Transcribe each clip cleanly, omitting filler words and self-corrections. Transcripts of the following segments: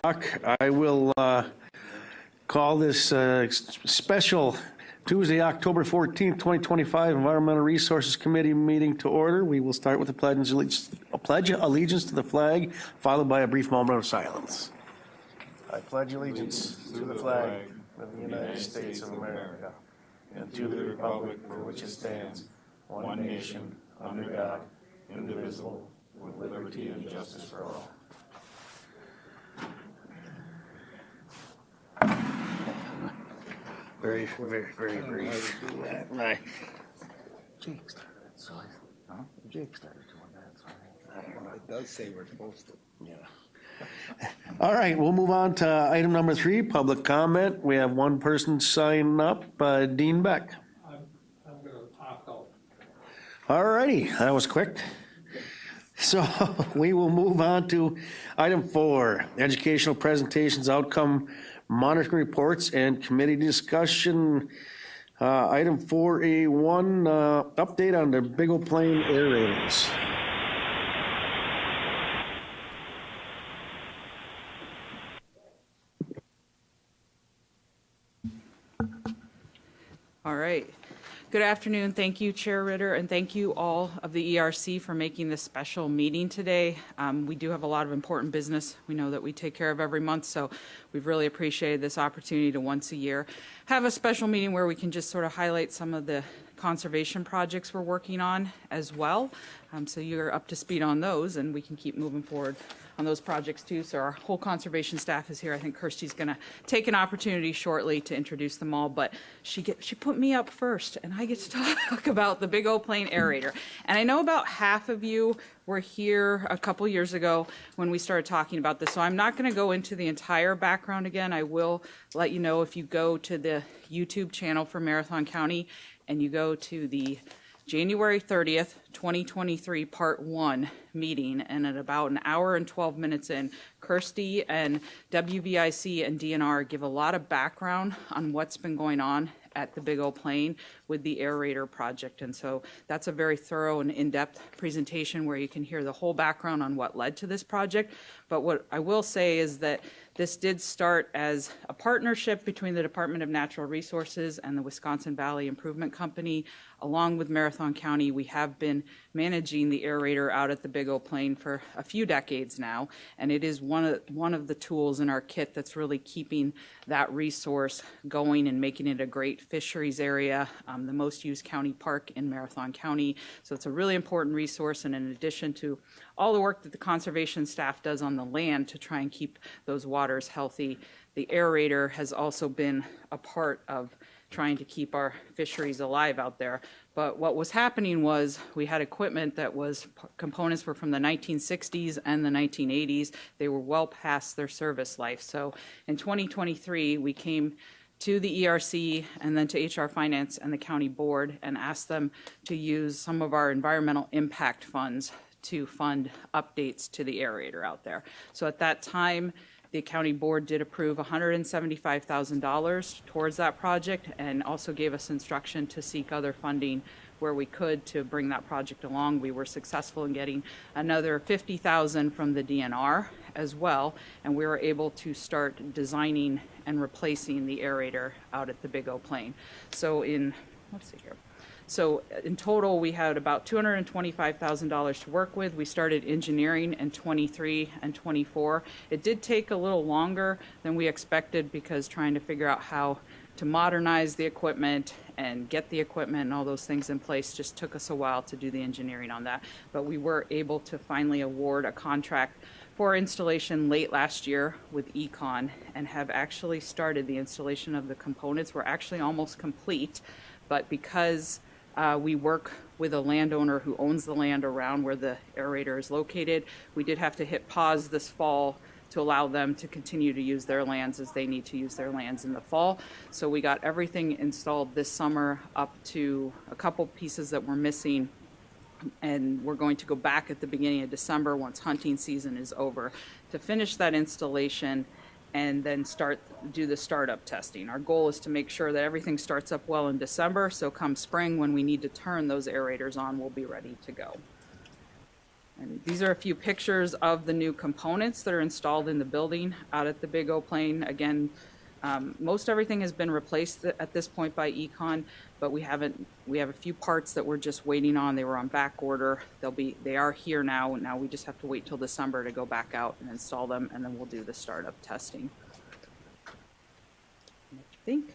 I will call this special Tuesday, October 14th, 2025 Environmental Resources Committee meeting to order. We will start with a pledge allegiance to the flag, followed by a brief moment of silence. I pledge allegiance to the flag of the United States of America and to the republic for which it stands, one nation, under God, indivisible, with liberty and justice for all. Very brief. Right. Jake started it, so Jake started doing that. So it does say we're supposed to. Yeah. All right, we'll move on to item number 3, public comment. We have one person signing up, Dean Beck. I'm going to opt out. All righty, that was quick. So we will move on to item 4, educational presentations, outcome monitoring reports, and committee discussion. Item 4A1, update on the Big O Plain aerators. All right. Good afternoon. Thank you, Chair Ritter, and thank you all of the ERC for making this special meeting today. We do have a lot of important business we know that we take care of every month, so we've really appreciated this opportunity to once a year have a special meeting where we can just sort of highlight some of the conservation projects we're working on as well. So you're up to speed on those, and we can keep moving forward on those projects too. So our whole conservation staff is here. I think Kirsty's going to take an opportunity shortly to introduce them all, but she put me up first, and I get to talk about the Big O Plain aerator. And I know about half of you were here a couple years ago when we started talking about this, so I'm not going to go into the entire background again. I will let you know if you go to the YouTube channel for Marathon County and you go to the January 30th, 2023, Part 1 meeting, and at about an hour and 12 minutes in, Kirsty and WVIC and DNR give a lot of background on what's been going on at the Big O Plain with the aerator project. And so that's a very thorough and in-depth presentation where you can hear the whole background on what led to this project. But what I will say is that this did start as a partnership between the Department of Natural Resources and the Wisconsin Valley Improvement Company. Along with Marathon County, we have been managing the aerator out at the Big O Plain for a few decades now, and it is one of the tools in our kit that's really keeping that resource going and making it a great fisheries area, the most used county park in Marathon County. So it's a really important resource, and in addition to all the work that the conservation staff does on the land to try and keep those waters healthy, the aerator has also been a part of trying to keep our fisheries alive out there. But what was happening was we had equipment that was, components were from the 1960s and the 1980s. They were well past their service life. So in 2023, we came to the ERC and then to HR Finance and the county board and asked them to use some of our environmental impact funds to fund updates to the aerator out there. So at that time, the county board did approve $175,000 towards that project and also gave us instruction to seek other funding where we could to bring that project along. We were successful in getting another $50,000 from the DNR as well, and we were able to start designing and replacing the aerator out at the Big O Plain. So let's see here. So in total, we had about $225,000 to work with. We started engineering in 23 and 24. It did take a little longer than we expected because trying to figure out how to modernize the equipment and get the equipment and all those things in place just took us a while to do the engineering on that. But we were able to finally award a contract for installation late last year with Econ and have actually started the installation of the components. We're actually almost complete, but because we work with a landowner who owns the land around where the aerator is located, we did have to hit pause this fall to allow them to continue to use their lands as they need to use their lands in the fall. So we got everything installed this summer up to a couple pieces that were missing, and we're going to go back at the beginning of December once hunting season is over to finish that installation and then do the startup testing. Our goal is to make sure that everything starts up well in December, so come spring when we need to turn those aerators on, we'll be ready to go. And these are a few pictures of the new components that are installed in the building out at the Big O Plane. Again, most everything has been replaced at this point by Econ, but we have a few parts that we're just waiting on. They were on back order. They are here now. Now we just have to wait till December to go back out and install them, and then we'll do the startup testing. I think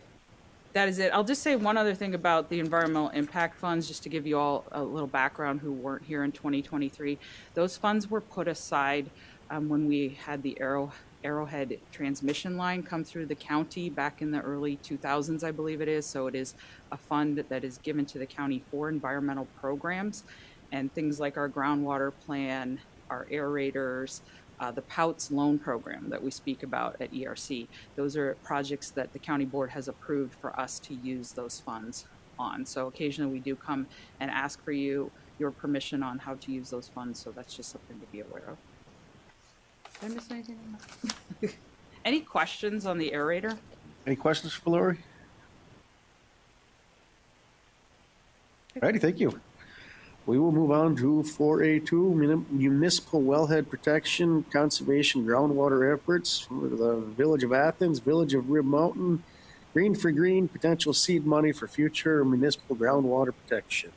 that is it. I'll just say one other thing about the environmental impact funds, just to give you all a little background who weren't here in 2023. Those funds were put aside when we had the Arrowhead transmission line come through the county back in the early 2000s, I believe it is. So it is a fund that is given to the county for environmental programs and things like our groundwater plan, our aerators, the POUTS loan program that we speak about at ERC. Those are projects that the county board has approved for us to use those funds on. So occasionally we do come and ask for your permission on how to use those funds. So that's just something to be aware of. Did I miss anything on that? Any questions on the aerator? Any questions for Lori? Alrighty, thank you. We will move on to 4A2, municipal wellhead protection, conservation, groundwater efforts for the Village of Athens, Village of Rib Mountain, Green for Green, potential seed money for future municipal groundwater protection.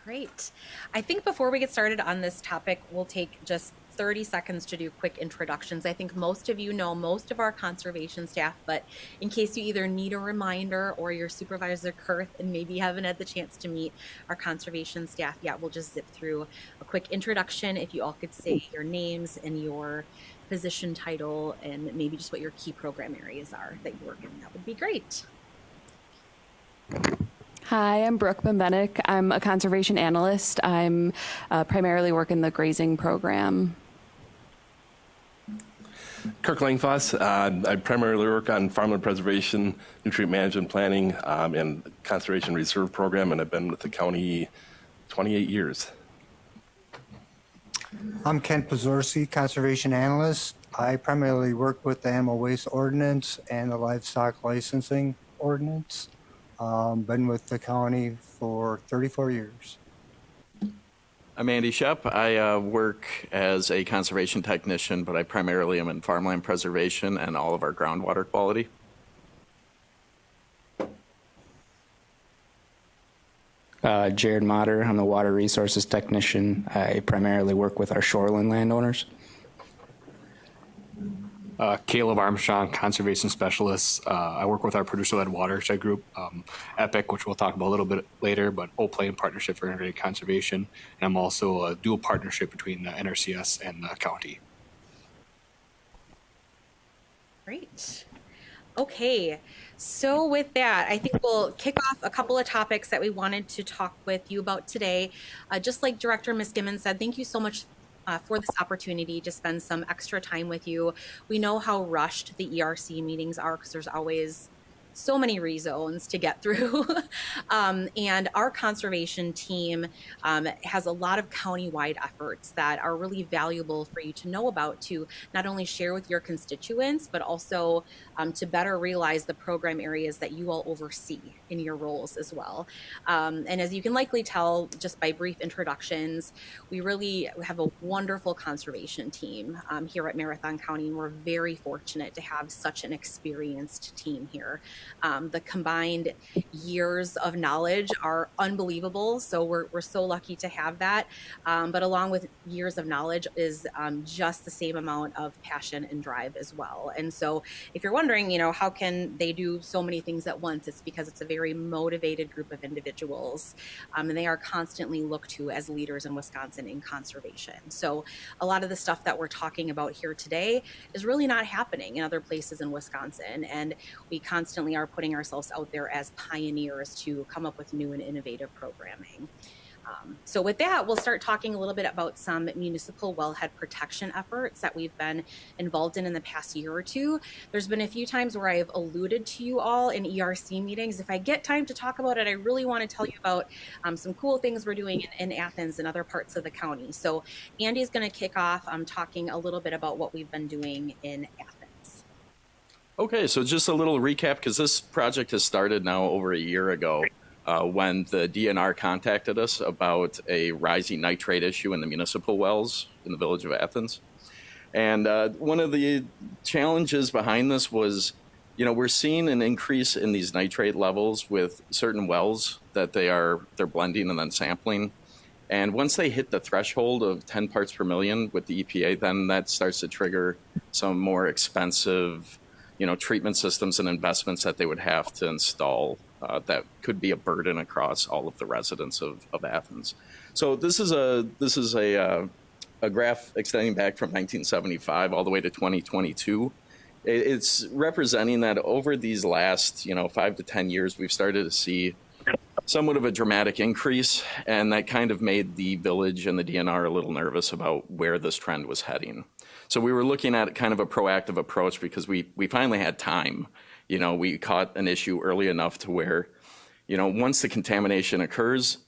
Great. I think before we get started on this topic, we'll take just 30 seconds to do quick introductions. I think most of you know most of our conservation staff, but in case you either need a reminder or your supervisor Kurth and maybe haven't had the chance to meet our conservation staff yet, we'll just zip through a quick introduction. If you all could say your names and your position title and maybe just what your key program areas are that you work in, that would be great. Hi, I'm Brooke Bembenek. I'm a conservation analyst. I'm primarily work in the grazing program. Kirk Langfoss. I primarily work on farmland preservation, nutrient management planning, and conservation reserve program, and I've been with the county 28 years. I'm Kent Pazorsi, conservation analyst. I primarily work with the animal waste ordinance and the livestock licensing ordinance. Been with the county for 34 years. I'm Andy Shep. I work as a conservation technician, but I primarily am in farmland preservation and all of our groundwater quality. Jared Motter, I'm the water resources technician. I primarily work with our shoreline landowners. Caleb Armstrong, conservation specialist. I work with our producer-led watershed group, EPIC, which we'll talk about a little bit later, but OPLAN Partnership for Integrated Conservation. And I'm also a dual partnership between the NRCS and the county. Great. Okay, so with that, I think we'll kick off a couple of topics that we wanted to talk with you about today. Just like Director Miskimmon said, thank you so much for this opportunity to spend some extra time with you. We know how rushed the ERC meetings are because there's always so many rezones to get through. And our conservation team has a lot of countywide efforts that are really valuable for you to know about, to not only share with your constituents, but also to better realize the program areas that you all oversee in your roles as well. And as you can likely tell just by brief introductions, we really have a wonderful conservation team here at Marathon County, and we're very fortunate to have such an experienced team here. The combined years of knowledge are unbelievable, so we're so lucky to have that. But along with years of knowledge is just the same amount of passion and drive as well. And so if you're wondering, how can they do so many things at once, it's because it's a very motivated group of individuals, and they are constantly looked to as leaders in Wisconsin in conservation. So a lot of the stuff that we're talking about here today is really not happening in other places in Wisconsin, and we constantly are putting ourselves out there as pioneers to come up with new and innovative programming. So with that, we'll start talking a little bit about some municipal wellhead protection efforts that we've been involved in the past year or two. There's been a few times where I've alluded to you all in ERC meetings. If I get time to talk about it, I really want to tell you about some cool things we're doing in Athens and other parts of the county. So Andy's going to kick off talking a little bit about what we've been doing in Athens. Okay, so just a little recap, because this project has started now over a year ago. when the DNR contacted us about a rising nitrate issue in the municipal wells in the village of Athens. And one of the challenges behind this was, we're seeing an increase in these nitrate levels with certain wells that they're blending and then sampling. And once they hit the threshold of 10 parts per million with the EPA, then that starts to trigger some more expensive, treatment systems and investments that they would have to install that could be a burden across all of the residents of Athens. So this is a graph extending back from 1975 all the way to 2022. It's representing that over these last, 5 to 10 years, we've started to see somewhat of a dramatic increase, and that kind of made the village and the DNR a little nervous about where this trend was heading. So we were looking at kind of a proactive approach because we finally had time. We caught an issue early enough to where, once the contamination occurs,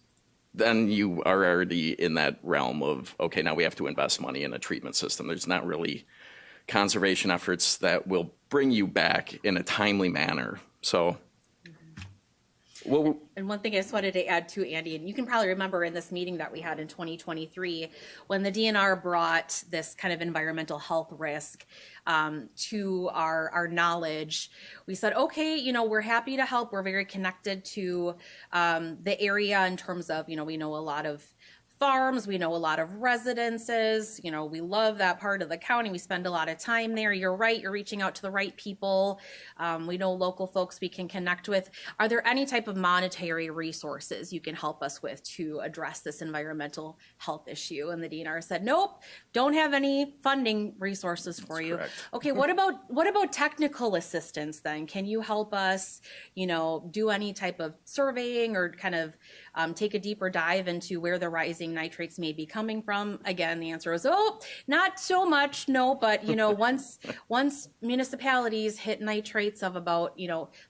then you are already in that realm of, okay, now we have to invest money in a treatment system. There's not really conservation efforts that will bring you back in a timely manner. So, And one thing I just wanted to add to, Andy, and you can probably remember in this meeting that we had in 2023, when the DNR brought this kind of environmental health risk to our knowledge, we said, okay, we're happy to help. We're very connected to the area in terms of, we know a lot of farms, we know a lot of residences, we love that part of the county. We spend a lot of time there. You're right. You're reaching out to the right people. We know local folks we can connect with. Are there any type of monetary resources you can help us with to address this environmental health issue? And the DNR said, nope, don't have any funding resources for you. Correct. Okay, what about technical assistance then? Can you help us, do any type of surveying or kind of take a deeper dive into where the rising nitrates may be coming from? Again, the answer is, not so much, no, but once municipalities hit nitrates of about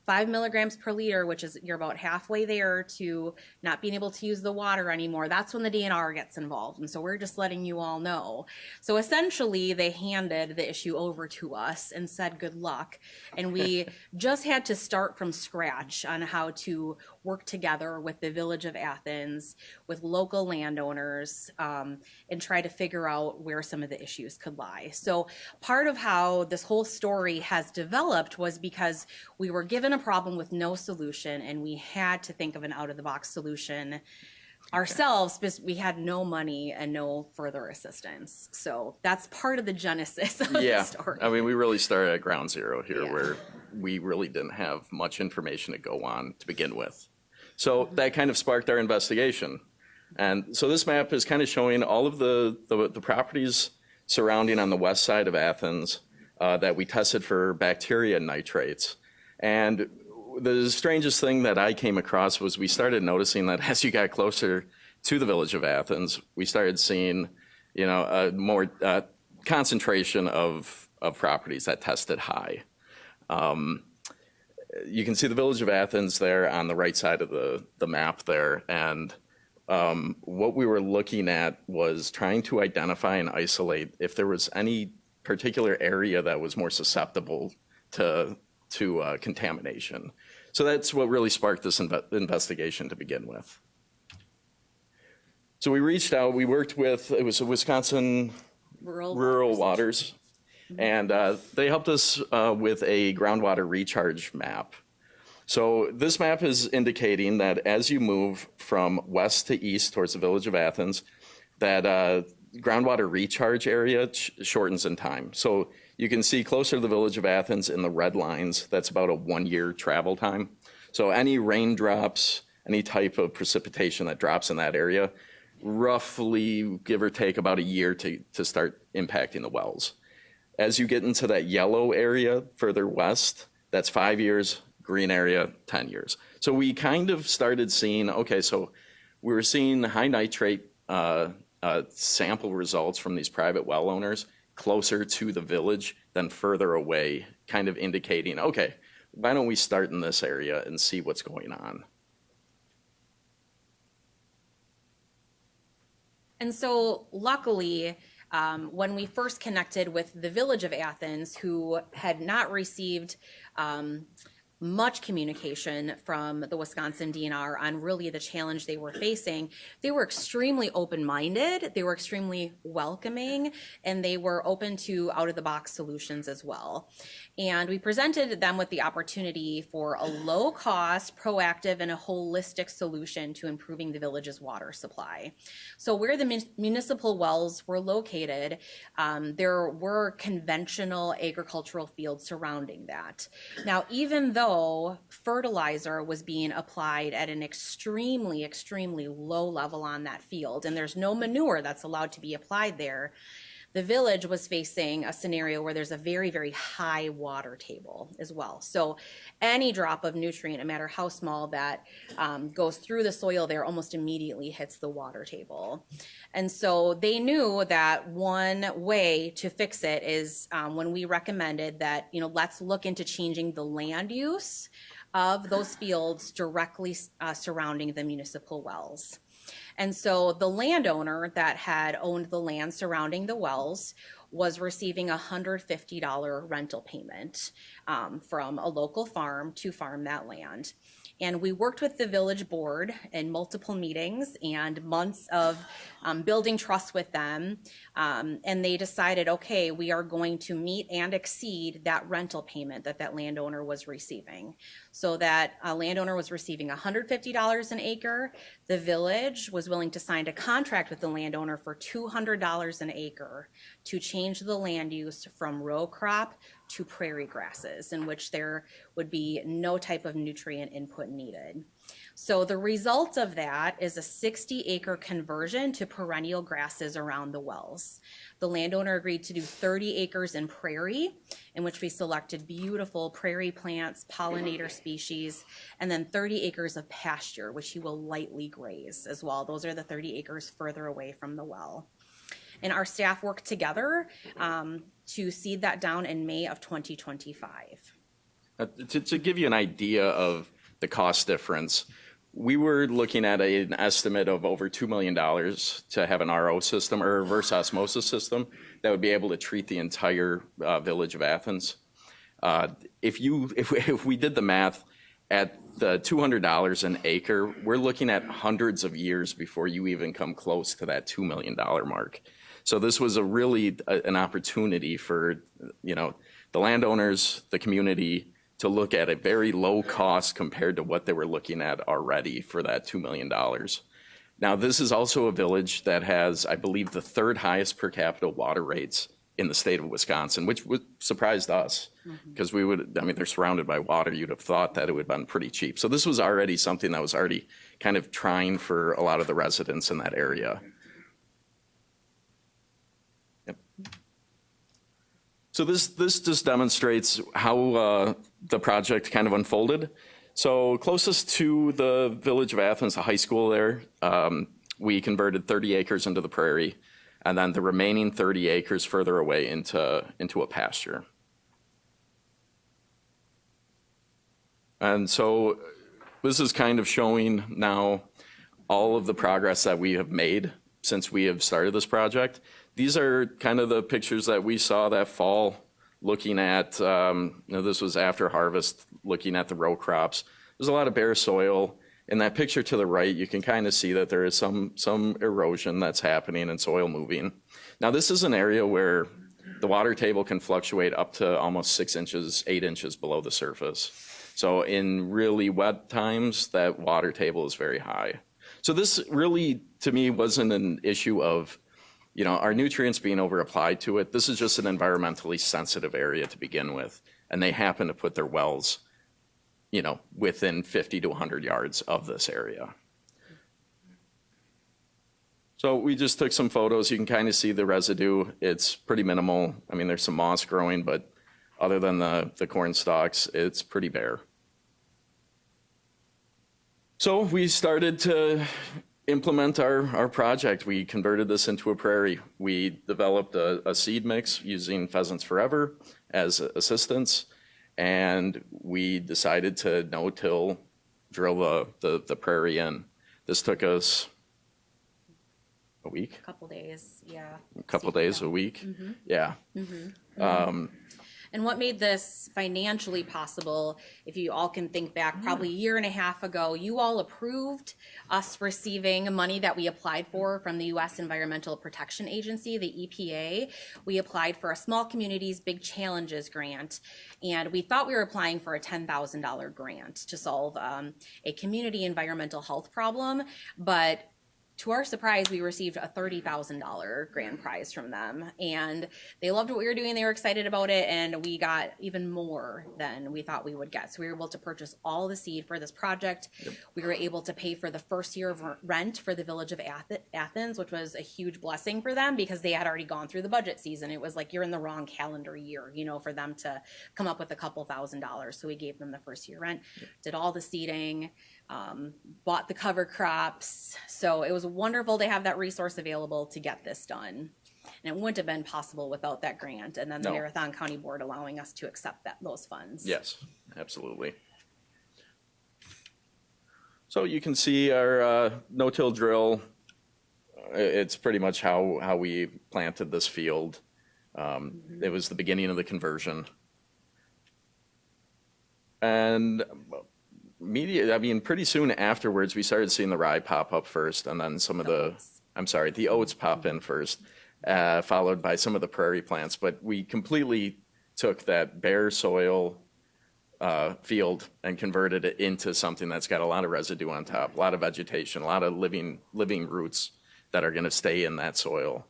5 milligrams per liter, which is you're about halfway there to not being able to use the water anymore, that's when the DNR gets involved. And so we're just letting you all know. So essentially they handed the issue over to us and said good luck, and we just had to start from scratch on how to work together with the village of Athens, with local landowners, and try to figure out where some of the issues could lie. So part of how this whole story has developed was because we were given a problem with no solution, and we had to think of an out-of-the-box solution ourselves because we had no money and no further assistance. So that's part of the genesis of the story. I mean, we really started at ground zero here, Yeah. where we really didn't have much information to go on to begin with. So that kind of sparked our investigation. And so this map is kind of showing all of the properties surrounding on the west side of Athens that we tested for bacteria nitrates. And the strangest thing that I came across was we started noticing that as you got closer to the village of Athens, we started seeing, a more concentration of properties that tested high. You can see the village of Athens there on the right side of the map there. And what we were looking at was trying to identify and isolate if there was any particular area that was more susceptible to contamination. So that's what really sparked this investigation to begin with. So we reached out, we worked with, it was Wisconsin Rural Waters, and they helped us with a groundwater recharge map. So this map is indicating that as you move from west to east towards the village of Athens, that groundwater recharge area shortens in time. So you can see closer to the village of Athens in the red lines, that's about a 1-year travel time. So any raindrops, any type of precipitation that drops in that area, roughly give or take about a year to start impacting the wells. As you get into that yellow area further west, that's 5 years, green area, 10 years. So we kind of started seeing, okay, so we were seeing high nitrate sample results from these private well owners closer to the village than further away, kind of indicating, okay, why don't we start in this area and see what's going on? And so luckily, when we first connected with the village of Athens, who had not received much communication from the Wisconsin DNR on really the challenge they were facing. They were extremely open-minded, they were extremely welcoming, and they were open to out-of-the-box solutions as well. And we presented them with the opportunity for a low-cost, proactive, and a holistic solution to improving the village's water supply. So where the municipal wells were located, there were conventional agricultural fields surrounding that. Now, even though fertilizer was being applied at an extremely, extremely low level on that field, and there's no manure that's allowed to be applied there, the village was facing a scenario where there's a very, very high water table as well. So any drop of nutrient, no matter how small, that goes through the soil there almost immediately hits the water table. And so they knew that one way to fix it is when we recommended that, let's look into changing the land use of those fields directly surrounding the municipal wells. And so the landowner that had owned the land surrounding the wells was receiving a $150 rental payment from a local farm to farm that land. And we worked with the village board in multiple meetings and months of building trust with them. And they decided, okay, we are going to meet and exceed that rental payment that landowner was receiving. So that landowner was receiving $150 an acre. The village was willing to sign a contract with the landowner for $200 an acre to change the land use from row crop to prairie grasses, in which there would be no type of nutrient input needed. So the result of that is a 60-acre conversion to perennial grasses around the wells. The landowner agreed to do 30 acres in prairie, in which we selected beautiful prairie plants, pollinator species, and then 30 acres of pasture, which he will lightly graze as well. Those are the 30 acres further away from the well. And our staff worked together to seed that down in May of 2025. To give you an idea of the cost difference, we were looking at an estimate of over $2 million to have an RO system or a reverse osmosis system that would be able to treat the entire village of Athens. If we did the math at the $200 an acre, we're looking at hundreds of years before you even come close to that $2 million mark. So this was an opportunity for, the landowners, the community, to look at a very low cost compared to what they were looking at already for that $2 million. Now, this is also a village that has, I believe, the third highest per capita water rates in the state of Wisconsin, which surprised us because they're surrounded by water. You'd have thought that it would have been pretty cheap. So this was already something that was already kind of trying for a lot of the residents in that area. So this just demonstrates how the project kind of unfolded. So closest to the village of Athens, the high school there, we converted 30 acres into the prairie, and then the remaining 30 acres further away into a pasture. And so this is kind of showing now all of the progress that we have made since we have started this project. These are kind of the pictures that we saw that fall, looking at, this was after harvest, looking at the row crops. There's a lot of bare soil. In that picture to the right, you can kind of see that there is some erosion that's happening and soil moving. Now, this is an area where the water table can fluctuate up to almost 6 inches, 8 inches below the surface. So in really wet times, that water table is very high. So this really, to me, wasn't an issue of our nutrients being over-applied to it. This is just an environmentally sensitive area to begin with, and they happen to put their wells, within 50 to 100 yards of this area. So we just took some photos. You can kind of see the residue. It's pretty minimal. I mean, there's some moss growing, but other than the corn stalks, it's pretty bare. So we started to implement our project. We converted this into a prairie. We developed a seed mix using Pheasants Forever as assistance, and we decided to no-till drill the prairie in. This took us a week? A couple days, yeah. A couple days, a week? Mm-hmm. Yeah. And what made this financially possible, if you all can think back, probably a year and a half ago, you all approved us receiving money that we applied for from the U.S. Environmental Protection Agency, the EPA. We applied for a Small Communities Big Challenges grant, and we thought we were applying for a $10,000 grant to solve a community environmental health problem, but to our surprise, we received a $30,000 grand prize from them, and they loved what we were doing. They were excited about it, and we got even more than we thought we would get. So we were able to purchase all the seed for this project. Yep. We were able to pay for the first year of rent for the village of Athens, which was a huge blessing for them because they had already gone through the budget season. It was like, you're in the wrong calendar year, you know, for them to come up with a couple $1,000s. So we gave them the first year rent, did all the seeding, bought the cover crops. So it was wonderful to have that resource available to get this done. And it wouldn't have been possible without that grant. And then the Marathon County Board allowing us to accept those funds. Yes, absolutely. So you can see our no-till drill. It's pretty much how we planted this field. It was the beginning of the conversion. And pretty soon afterwards, we started seeing the rye pop up first, and then some of the oats pop in first, followed by some of the prairie plants. But we completely took that bare soil field and converted it into something that's got a lot of residue on top, a lot of vegetation, a lot of living roots that are going to stay in that soil.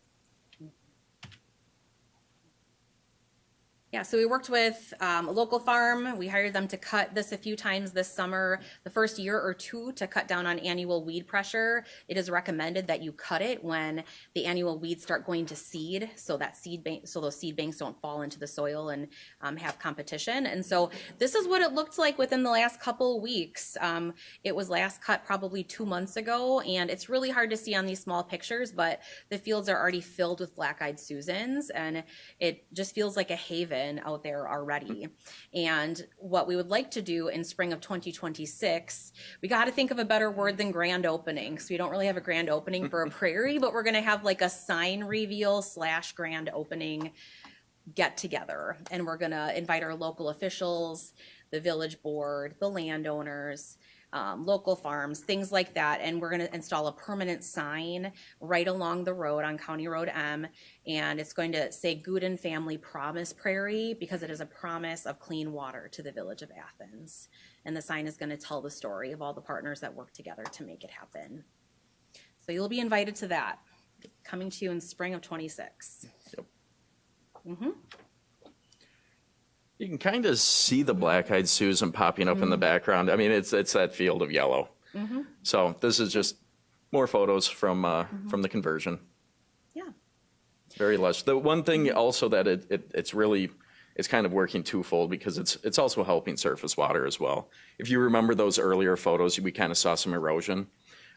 Yeah, so we worked with a local farm. We hired them to cut this a few times this summer. The first year or two to cut down on annual weed pressure, it is recommended that you cut it when the annual weeds start going to seed, so that those seed banks don't fall into the soil and have competition. And so this is what it looked like within the last couple weeks. It was last cut probably 2 months ago, and it's really hard to see on these small pictures, but the fields are already filled with black-eyed Susans, and it just feels like a haven out there already. And what we would like to do in spring of 2026, we got to think of a better word than grand opening. So we don't really have a grand opening for a prairie, but we're going to have like a sign reveal / grand opening get together. And we're going to invite our local officials, the village board, the landowners, local farms, things like that. And we're going to install a permanent sign right along the road on County Road M. And it's going to say Gooden Family Promise Prairie, because it is a promise of clean water to the village of Athens. And the sign is going to tell the story of all the partners that work together to make it happen. So you'll be invited to that, coming to you in spring of 26. Yep. Mm-hmm. You can kind of see the black-eyed Susan popping up in the background. I mean, it's that field of yellow. Mm-hmm. So this is just more photos from the conversion. Yeah. Very lush. The one thing also that it's kind of working twofold, because it's also helping surface water as well. If you remember those earlier photos, we kind of saw some erosion.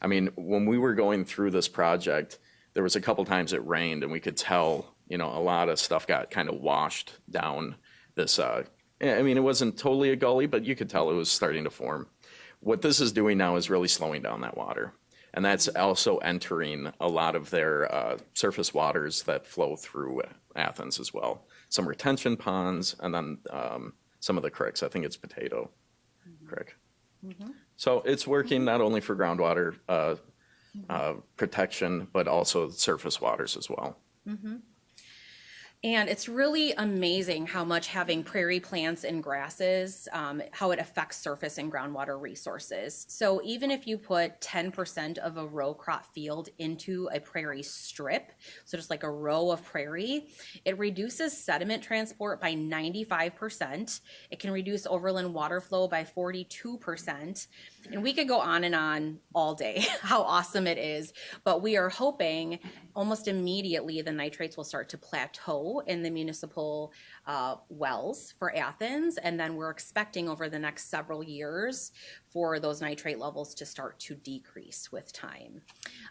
I mean, when we were going through this project, there was a couple times it rained, and we could tell, a lot of stuff got kind of washed down this, it wasn't totally a gully, but you could tell it was starting to form. What this is doing now is really slowing down that water. And that's also entering a lot of their surface waters that flow through Athens as well. Some retention ponds, and then some of the creeks. I think it's Potato Creek. Mm-hmm. So it's working not only for groundwater protection, but also surface waters as well. Mm-hmm. And it's really amazing how much having prairie plants and grasses, how it affects surface and groundwater resources. So even if you put 10% of a row crop field into a prairie strip, so just like a row of prairie, it reduces sediment transport by 95%. It can reduce overland water flow by 42%. And we could go on all day, how awesome it is. But we are hoping almost immediately the nitrates will start to plateau in the municipal wells for Athens. And then we're expecting over the next several years for those nitrate levels to start to decrease with time.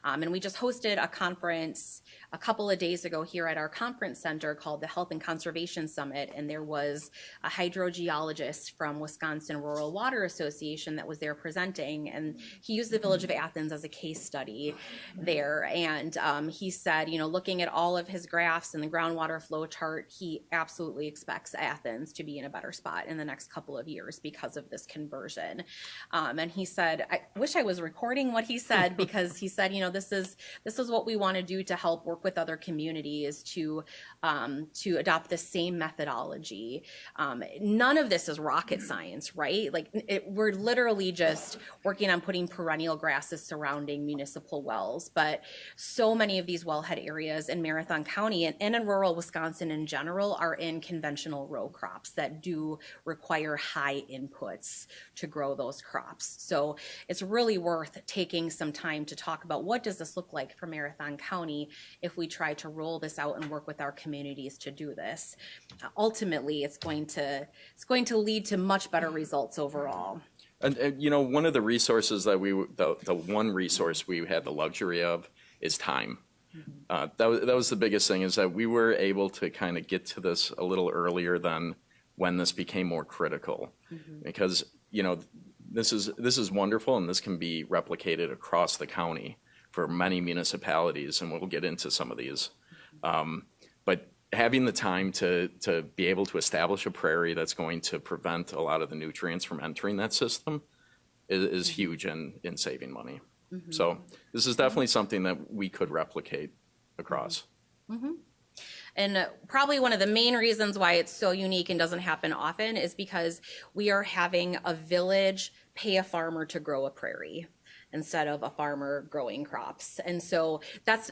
And we just hosted a conference a couple of days ago here at our conference center called the Health and Conservation Summit, and there was a hydrogeologist from Wisconsin Rural Water Association that was there presenting, and he used the village of Athens as a case study there. And he said, you know, looking at all of his graphs and the groundwater flow chart, he absolutely expects Athens to be in a better spot in the next couple of years because of this conversion. And he said, I wish I was recording what he said, because he said, you know, this is what we want to do to help work with other communities to adopt the same methodology. None of this is rocket science, right? Like we're literally just working on putting perennial grasses surrounding municipal wells, but so many of these wellhead areas in Marathon County and in rural Wisconsin in general are in conventional row crops that do require high inputs to grow those crops. So it's really worth taking some time to talk about what does this look like for Marathon County if we try to roll this out and work with our communities to do this. Ultimately, it's going to lead to much better results overall. And you know, one of the resources that the one resource we had the luxury of is time. That was the biggest thing, is that we were able to kind of get to this a little earlier than when this became more critical, because you know, this is wonderful, and this can be replicated across the county for many municipalities, and we'll get into some of these. But having the time to be able to establish a prairie that's going to prevent a lot of the nutrients from entering that system is huge in saving money. So this is definitely something that we could replicate across. And probably one of the main reasons why it's so unique and doesn't happen often is because we are having a village pay a farmer to grow a prairie instead of a farmer growing crops. And so that's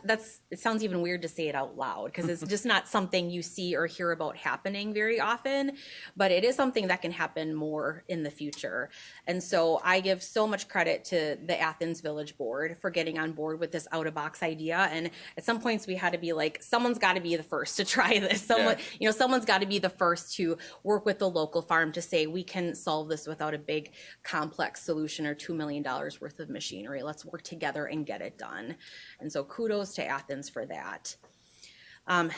it sounds even weird to say it out loud, because it's just not something you see or hear about happening very often, but it is something that can happen more in the future. And so I give so much credit to the Athens Village Board for getting on board with this out-of-box idea. And at some points we had to be like, someone's got to be the first to try this. Someone's got to be the first to work with the local farm to say, we can solve this without a big complex solution or $2 million worth of machinery. Let's work together and get it done. And so kudos to Athens for that.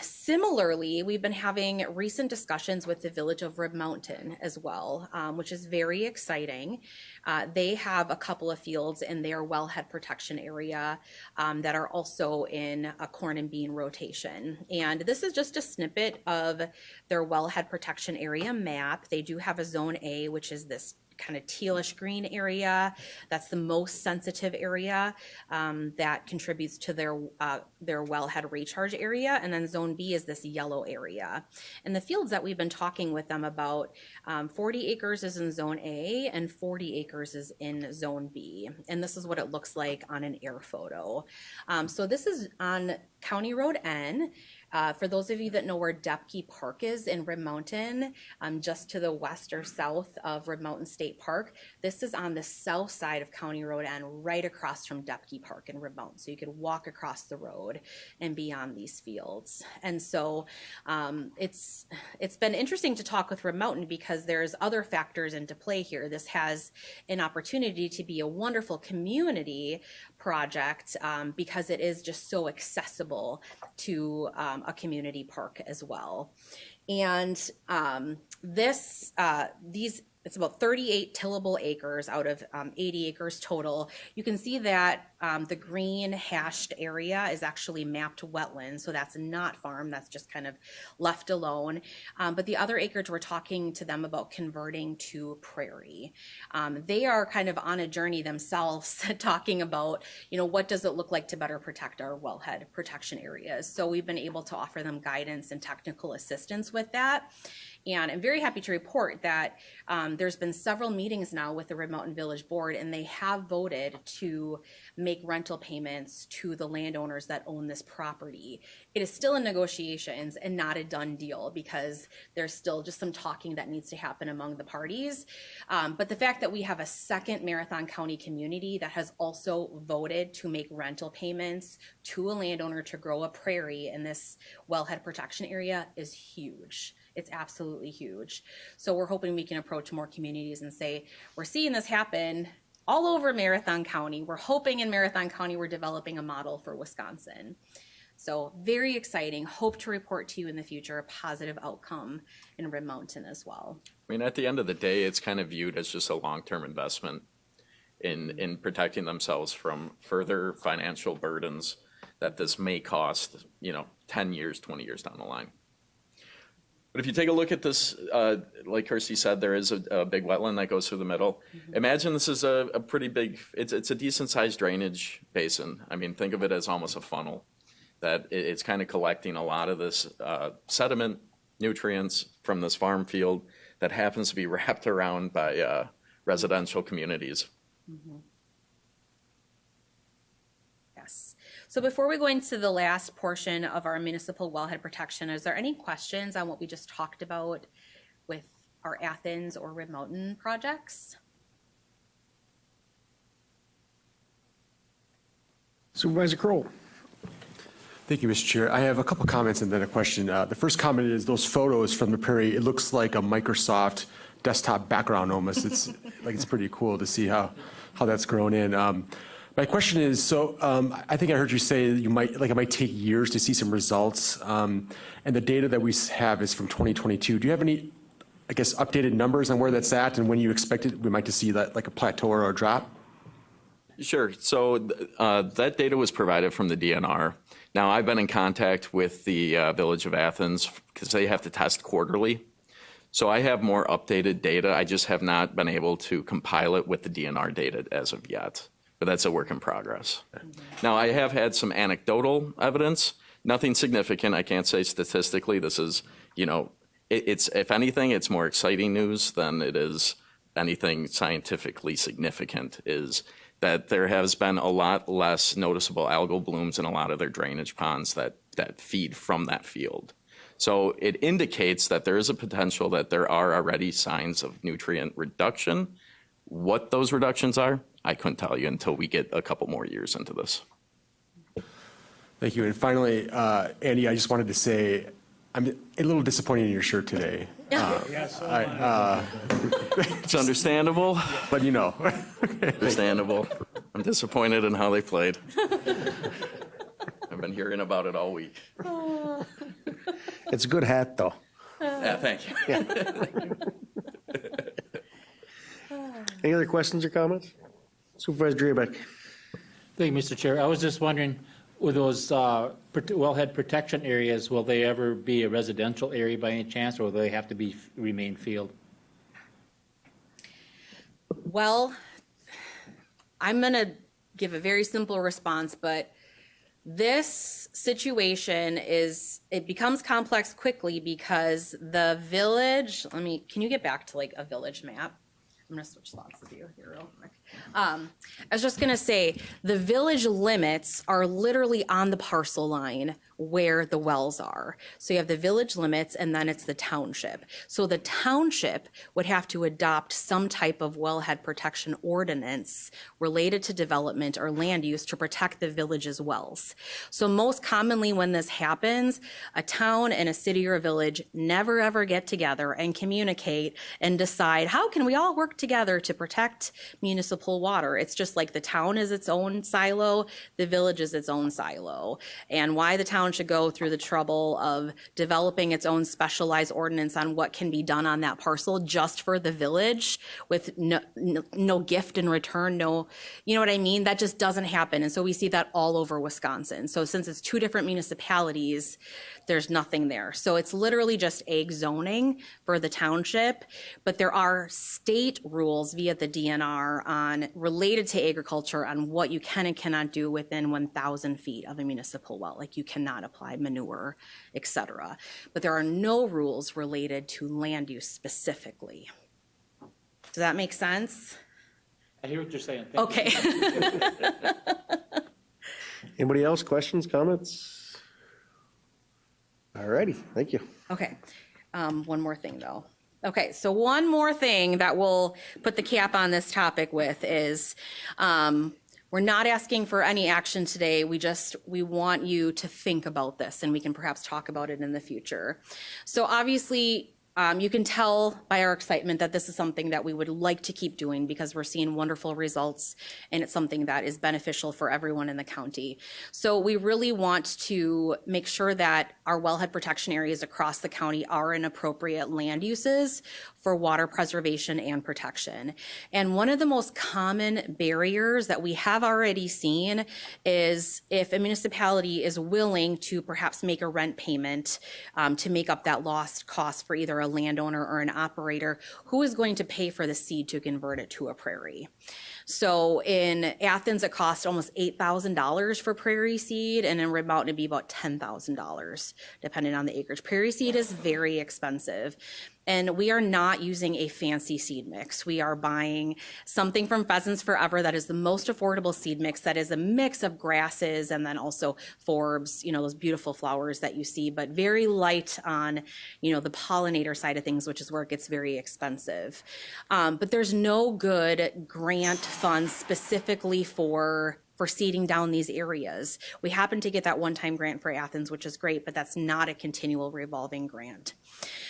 Similarly, we've been having recent discussions with the village of Rib Mountain as well, which is very exciting. They have a couple of fields in their wellhead protection area that are also in a corn and bean rotation. And this is just a snippet of their wellhead protection area map. They do have a zone A, which is this kind of tealish green area. That's the most sensitive area that contributes to their wellhead recharge area. And then zone B is this yellow area. And the fields that we've been talking with them about, 40 acres is in zone A and 40 acres is in zone B. And this is what it looks like on an air photo. So this is on County Road N. For those of you that know where Depke Park is in Rib Mountain, just to the west or south of Rib Mountain State Park, this is on the south side of County Road N, right across from Depke Park in Rib Mountain. So you could walk across the road and be on these fields. And so it's been interesting to talk with Rib Mountain because there's other factors into play here. This has an opportunity to be a wonderful community project because it is just so accessible to a community park as well. And it's about 38 tillable acres out of 80 acres total. You can see that the green hashed area is actually mapped wetland, so that's not farm, that's just kind of left alone. But the other acreage, we're talking to them about converting to prairie. They are kind of on a journey themselves talking about, what does it look like to better protect our wellhead protection areas. So we've been able to offer them guidance and technical assistance with that. And I'm very happy to report that there's been several meetings now with the Rib Mountain Village Board, and they have voted to make rental payments to the landowners that own this property. It is still in negotiations and not a done deal because there's still just some talking that needs to happen among the parties. But the fact that we have a second Marathon County community that has also voted to make rental payments to a landowner to grow a prairie in this wellhead protection area is huge. It's absolutely huge. So we're hoping we can approach more communities and say, we're seeing this happen all over Marathon County. We're hoping in Marathon County we're developing a model for Wisconsin. So very exciting. Hope to report to you in the future a positive outcome in Rib Mountain as well. I mean, at the end of the day, it's kind of viewed as just a long-term investment in protecting themselves from further financial burdens that this may cost, 10 years, 20 years down the line. But if you take a look at this, like Kirsty said, there is a big wetland that goes through the middle. Imagine this is a pretty big, it's a decent-sized drainage basin. I mean, think of it as almost a funnel, that it's kind of collecting a lot of this sediment, nutrients from this farm field that happens to be wrapped around by residential communities. Yes. So before we go into the last portion of our municipal wellhead protection, is there any questions on what we just talked about with our Athens or Rib Mountain projects? Supervisor Kroll. Thank you, Mr. Chair. I have a couple comments and then a question. The first comment is those photos from the prairie, it looks like a Microsoft desktop background almost. It's it's pretty cool to see how that's grown in. My question is, so I think I heard you say that it might take years to see some results, and the data that we have is from 2022. Do you have any, I guess, updated numbers on where that's at and when you expected we might to see that, like a plateau or a drop? Sure. So that data was provided from the DNR. Now, I've been in contact with the Village of Athens because they have to test quarterly. So I have more updated data. I just have not been able to compile it with the DNR data as of yet. But that's a work in progress. Now, I have had some anecdotal evidence, nothing significant. I can't say statistically this is, it's, if anything, it's more exciting news than it is anything scientifically significant, is that there has been a lot less noticeable algal blooms in a lot of their drainage ponds that feed from that field. So it indicates that there is a potential that there are already signs of nutrient reduction. What those reductions are, I couldn't tell you until we get a couple more years into this. Thank you. And finally, Andy, I just wanted to say, I'm a little disappointed in your shirt today. It's understandable. But Understandable. I'm disappointed in how they played. I've been hearing about it all week. It's a good hat, though. Yeah, thank you. Any other questions or comments? Supervisor Drabek. Thank you, Mr. Chair. I was just wondering, with those wellhead protection areas, will they ever be a residential area by any chance, or will they have to remain field? Well, I'm going to give a very simple response, but this situation it becomes complex quickly because the village, can you get back to like a village map? I'm going to switch spots with you here real quick. I was just going to say the village limits are literally on the parcel line where the wells are. So you have the village limits and then it's the township. So the township would have to adopt some type of wellhead protection ordinance related to development or land use to protect the village's wells. So most commonly when this happens, a town and a city or a village never ever get together and communicate and decide how can we all work together to protect municipal water. It's just like the town is its own silo, the village is its own silo. And why the town should go through the trouble of developing its own specialized ordinance on what can be done on that parcel just for the village with no gift in return, you know what I mean? That just doesn't happen. And so we see that all over Wisconsin. So since it's two different municipalities, there's nothing there. So it's literally just ag zoning for the township, but there are state rules via the DNR related to agriculture on what you can and cannot do within 1,000 feet of a municipal well. Like you cannot apply manure, etc. But there are no rules related to land use specifically. Does that make sense? I hear what you're saying. Thank you. Okay. Anybody else? Questions, comments? All righty, thank you. Okay. One more thing though. Okay, so one more thing that we'll put the cap on this topic with is we're not asking for any action today. We want you to think about this, and we can perhaps talk about it in the future. So obviously, you can tell by our excitement that this is something that we would like to keep doing because we're seeing wonderful results, and it's something that is beneficial for everyone in the county. So we really want to make sure that our wellhead protection areas across the county are in appropriate land uses for water preservation and protection. And one of the most common barriers that we have already seen is if a municipality is willing to perhaps make a rent payment to make up that lost cost for either a landowner or an operator, who is going to pay for the seed to convert it to a prairie? So in Athens, it costs almost $8,000 for prairie seed, and in Rib Mountain, it'd be about $10,000, depending on the acreage. Prairie seed is very expensive. And we are not using a fancy seed mix. We are buying something from Pheasants Forever that is the most affordable seed mix, that is a mix of grasses and then also forbs, those beautiful flowers that you see, but very light on, the pollinator side of things, which is where it gets very expensive. But there's no good grant funds specifically for seeding down these areas. We happen to get that one-time grant for Athens, which is great, but that's not a continual revolving grant.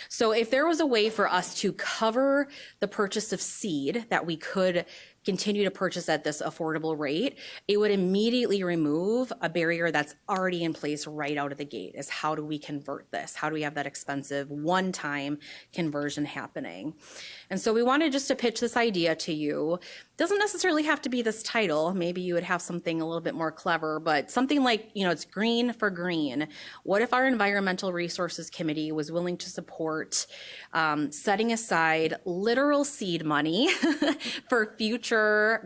So if there was a way for us to cover the purchase of seed that we could continue to purchase at this affordable rate, it would immediately remove a barrier that's already in place right out of the gate, is how do we convert this? How do we have that expensive one-time conversion happening? And so we wanted just to pitch this idea to you. It doesn't necessarily have to be this title. Maybe you would have something a little bit more clever, but something like, it's green for green. What if our Environmental Resources Committee was willing to support setting aside literal seed money for future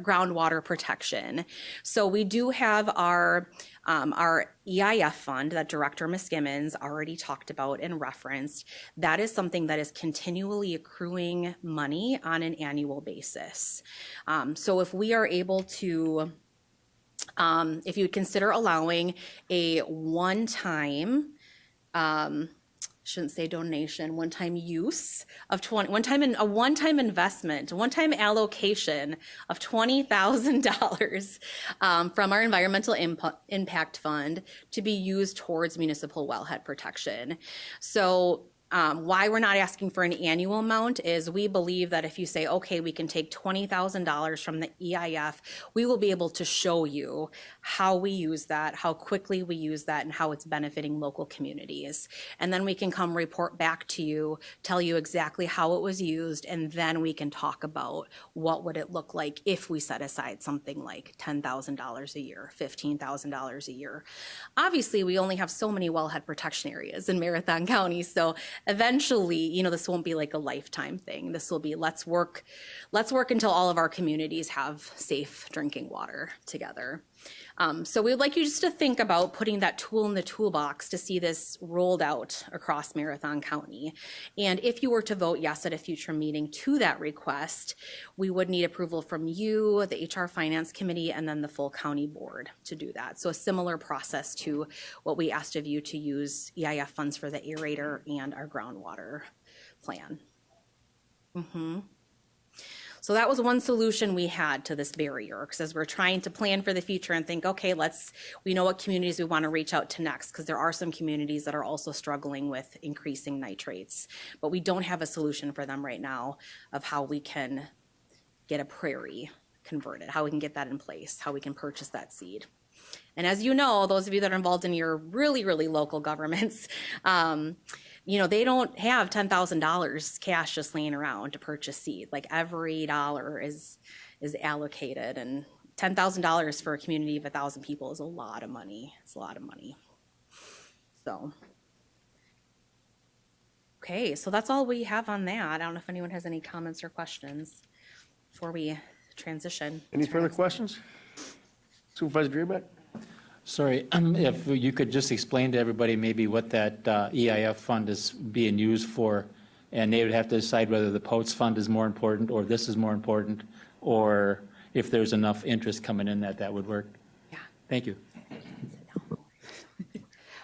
groundwater protection? So we do have our EIF fund that Director Miskimmons already talked about and referenced. That is something that is continually accruing money on an annual basis. So if we are able to, if you would consider allowing a one-time, shouldn't say donation, one-time use of a one-time investment, a one-time allocation of $20,000 from our environmental impact fund to be used towards municipal wellhead protection. So why we're not asking for an annual amount is we believe that if you say, okay, we can take $20,000 from the EIF, we will be able to show you how we use that, how quickly we use that, and how it's benefiting local communities. And then we can come report back to you, tell you exactly how it was used, and then we can talk about what would it look like if we set aside something like $10,000 a year, $15,000 a year. Obviously, we only have so many wellhead protection areas in Marathon County, so eventually, this won't be like a lifetime thing. This will be, let's work until all of our communities have safe drinking water together. So we would like you just to think about putting that tool in the toolbox to see this rolled out across Marathon County. And if you were to vote yes at a future meeting to that request, we would need approval from you, the HR Finance Committee, and then the full county board to do that. So a similar process to what we asked of you to use EIF funds for the aerator and our groundwater plan. So that was one solution we had to this barrier, because as we're trying to plan for the future and think, okay, we know what communities we want to reach out to next, because there are some communities that are also struggling with increasing nitrates, but we don't have a solution for them right now of how we can get a prairie converted, how we can get that in place, how we can purchase that seed. And as you know, those of you that are involved in your really, really local governments, they don't have $10,000 cash just laying around to purchase seed. Like every dollar is allocated, and $10,000 for a community of 1,000 people is a lot of money. It's a lot of money. So, okay, so that's all we have on that. I don't know if anyone has any comments or questions before we transition. Any further questions? Supervisor Dreebeck? Sorry, if you could just explain to everybody maybe what that EIF fund is being used for, and they would have to decide whether the POTS fund is more important or this is more important, or if there's enough interest coming in that would work. Yeah. Thank you.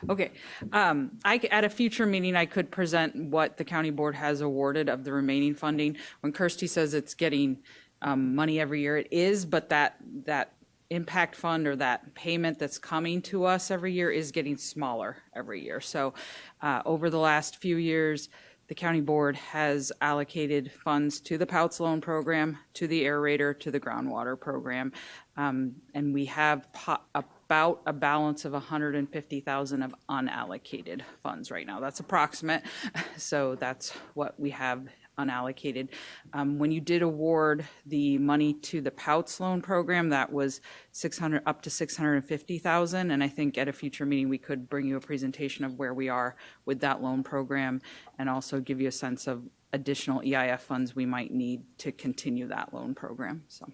Okay, at a future meeting, I could present what the county board has awarded of the remaining funding. When Kirsty says it's getting money every year, it is, but that impact fund or that payment that's coming to us every year is getting smaller every year. So over the last few years, the county board has allocated funds to the Pouts loan program, to the aerator, to the groundwater program. And we have about a balance of 150,000 of unallocated funds right now. That's approximate. So that's what we have unallocated. When you did award the money to the Pouts loan program, that was up to 650,000. And I think at a future meeting, we could bring you a presentation of where we are with that loan program and also give you a sense of additional EIF funds we might need to continue that loan program. So.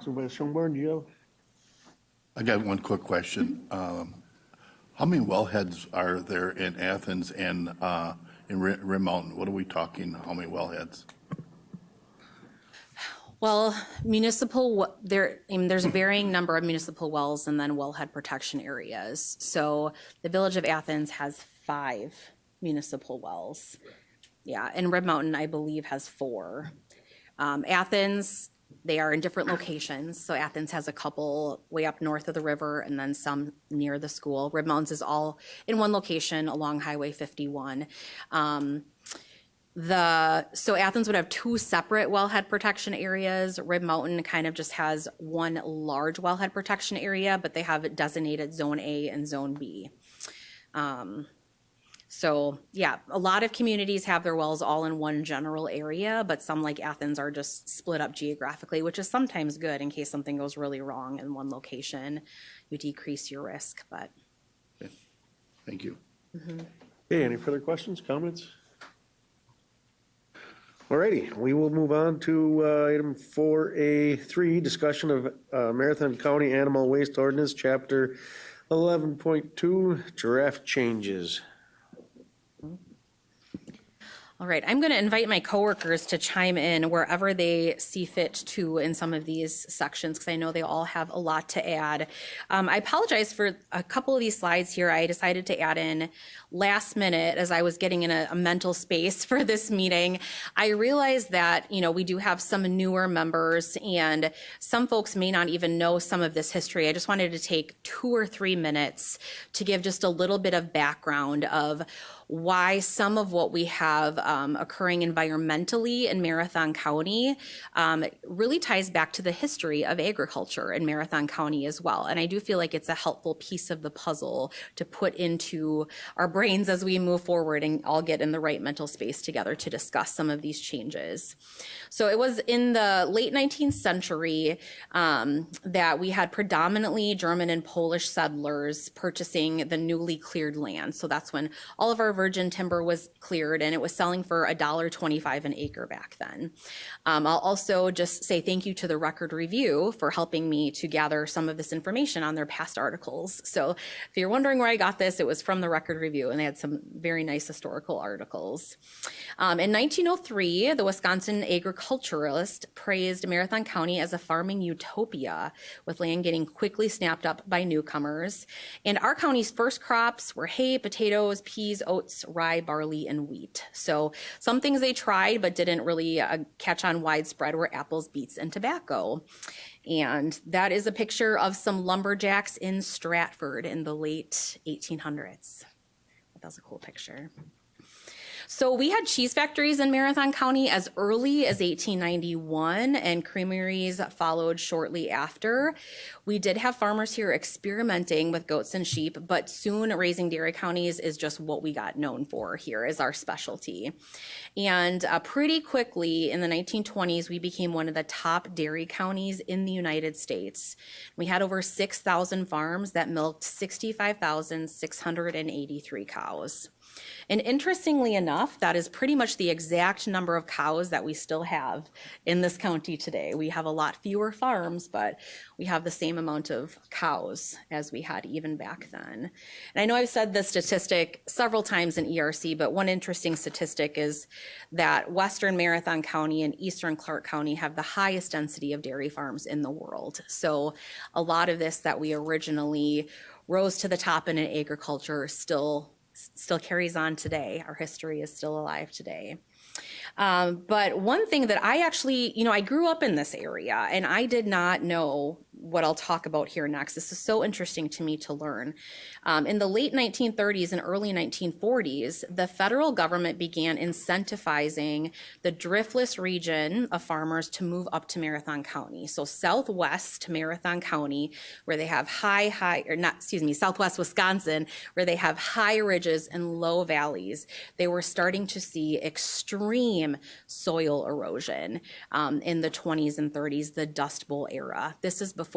Supervisor Schoenborn, do you have? I got one quick question. How many wellheads are there in Athens and in Rim Mountain? What are we talking? How many wellheads? Well, there's a varying number of municipal wells and then wellhead protection areas. So the Village of Athens has 5 municipal wells. Yeah, and Red Mountain, I believe, has 4. Athens, they are in different locations. So Athens has a couple way up north of the river and then some near the school. Red Mountains is all in one location along Highway 51. So Athens would have 2 separate wellhead protection areas. Rib Mountain kind of just has one large wellhead protection area, but they have it designated Zone A and Zone B. So yeah, a lot of communities have their wells all in one general area, but some like Athens are just split up geographically, which is sometimes good in case something goes really wrong in one location. You decrease your risk, but. Okay. Thank you. Okay, any further questions, comments? All righty, we will move on to item 4A3, discussion of Marathon County Animal Waste Ordinance, Chapter 11.2, giraffe changes. All right, I'm going to invite my coworkers to chime in wherever they see fit to in some of these sections, because I know they all have a lot to add. I apologize for a couple of these slides here. I decided to add in last minute as I was getting in a mental space for this meeting. I realized that, we do have some newer members and some folks may not even know some of this history. I just wanted to take 2 or 3 minutes to give just a little bit of background of why some of what we have occurring environmentally in Marathon County really ties back to the history of agriculture in Marathon County as well. And I do feel like it's a helpful piece of the puzzle to put into our brains as we move forward and all get in the right mental space together to discuss some of these changes. So it was in the late 19th century that we had predominantly German and Polish settlers purchasing the newly cleared land. So that's when all of our virgin timber was cleared and it was selling for $1.25 an acre back then. I'll also just say thank you to the Record Review for helping me to gather some of this information on their past articles. So if you're wondering where I got this, it was from the Record Review and they had some very nice historical articles. In 1903, the Wisconsin agriculturalist praised Marathon County as a farming utopia, with land getting quickly snapped up by newcomers. And our county's first crops were hay, potatoes, peas, oats, rye, barley, and wheat. So some things they tried but didn't really catch on widespread were apples, beets, and tobacco. And that is a picture of some lumberjacks in Stratford in the late 1800s. That was a cool picture. So we had cheese factories in Marathon County as early as 1891, and creameries followed shortly after. We did have farmers here experimenting with goats and sheep, but soon raising dairy counties is just what we got known for here as our specialty. And pretty quickly in the 1920s, we became one of the top dairy counties in the United States. We had over 6,000 farms that milked 65,683 cows. And interestingly enough, that is pretty much the exact number of cows that we still have in this county today. We have a lot fewer farms, but we have the same amount of cows as we had even back then. And I know I've said this statistic several times in ERC, but one interesting statistic is that Western Marathon County and Eastern Clark County have the highest density of dairy farms in the world. So a lot of this that we originally rose to the top in agriculture still carries on today. Our history is still alive today. But one thing that I actually, I grew up in this area and I did not know what I'll talk about here next. This is so interesting to me to learn. In the late 1930s and early 1940s, the federal government began incentivizing the driftless region of farmers to move up to Marathon County. So southwest to Marathon County, where they have southwest Wisconsin, where they have high ridges and low valleys, they were starting to see extreme soil erosion in the 20s and 30s, the Dust Bowl era. This is before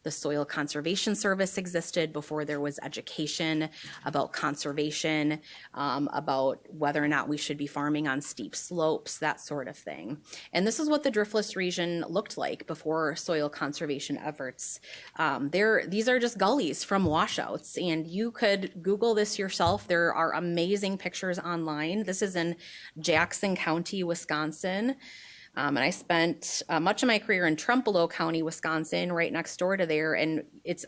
the Soil Conservation Service existed, before there was education about conservation, about whether or not we should be farming on steep slopes, that sort of thing. And this is what the driftless region looked like before soil conservation efforts. These are just gullies from washouts, and you could Google this yourself. There are amazing pictures online. This is in Jackson County, Wisconsin. And I spent much of my career in Trempealeau County, Wisconsin, right next door to there. And it's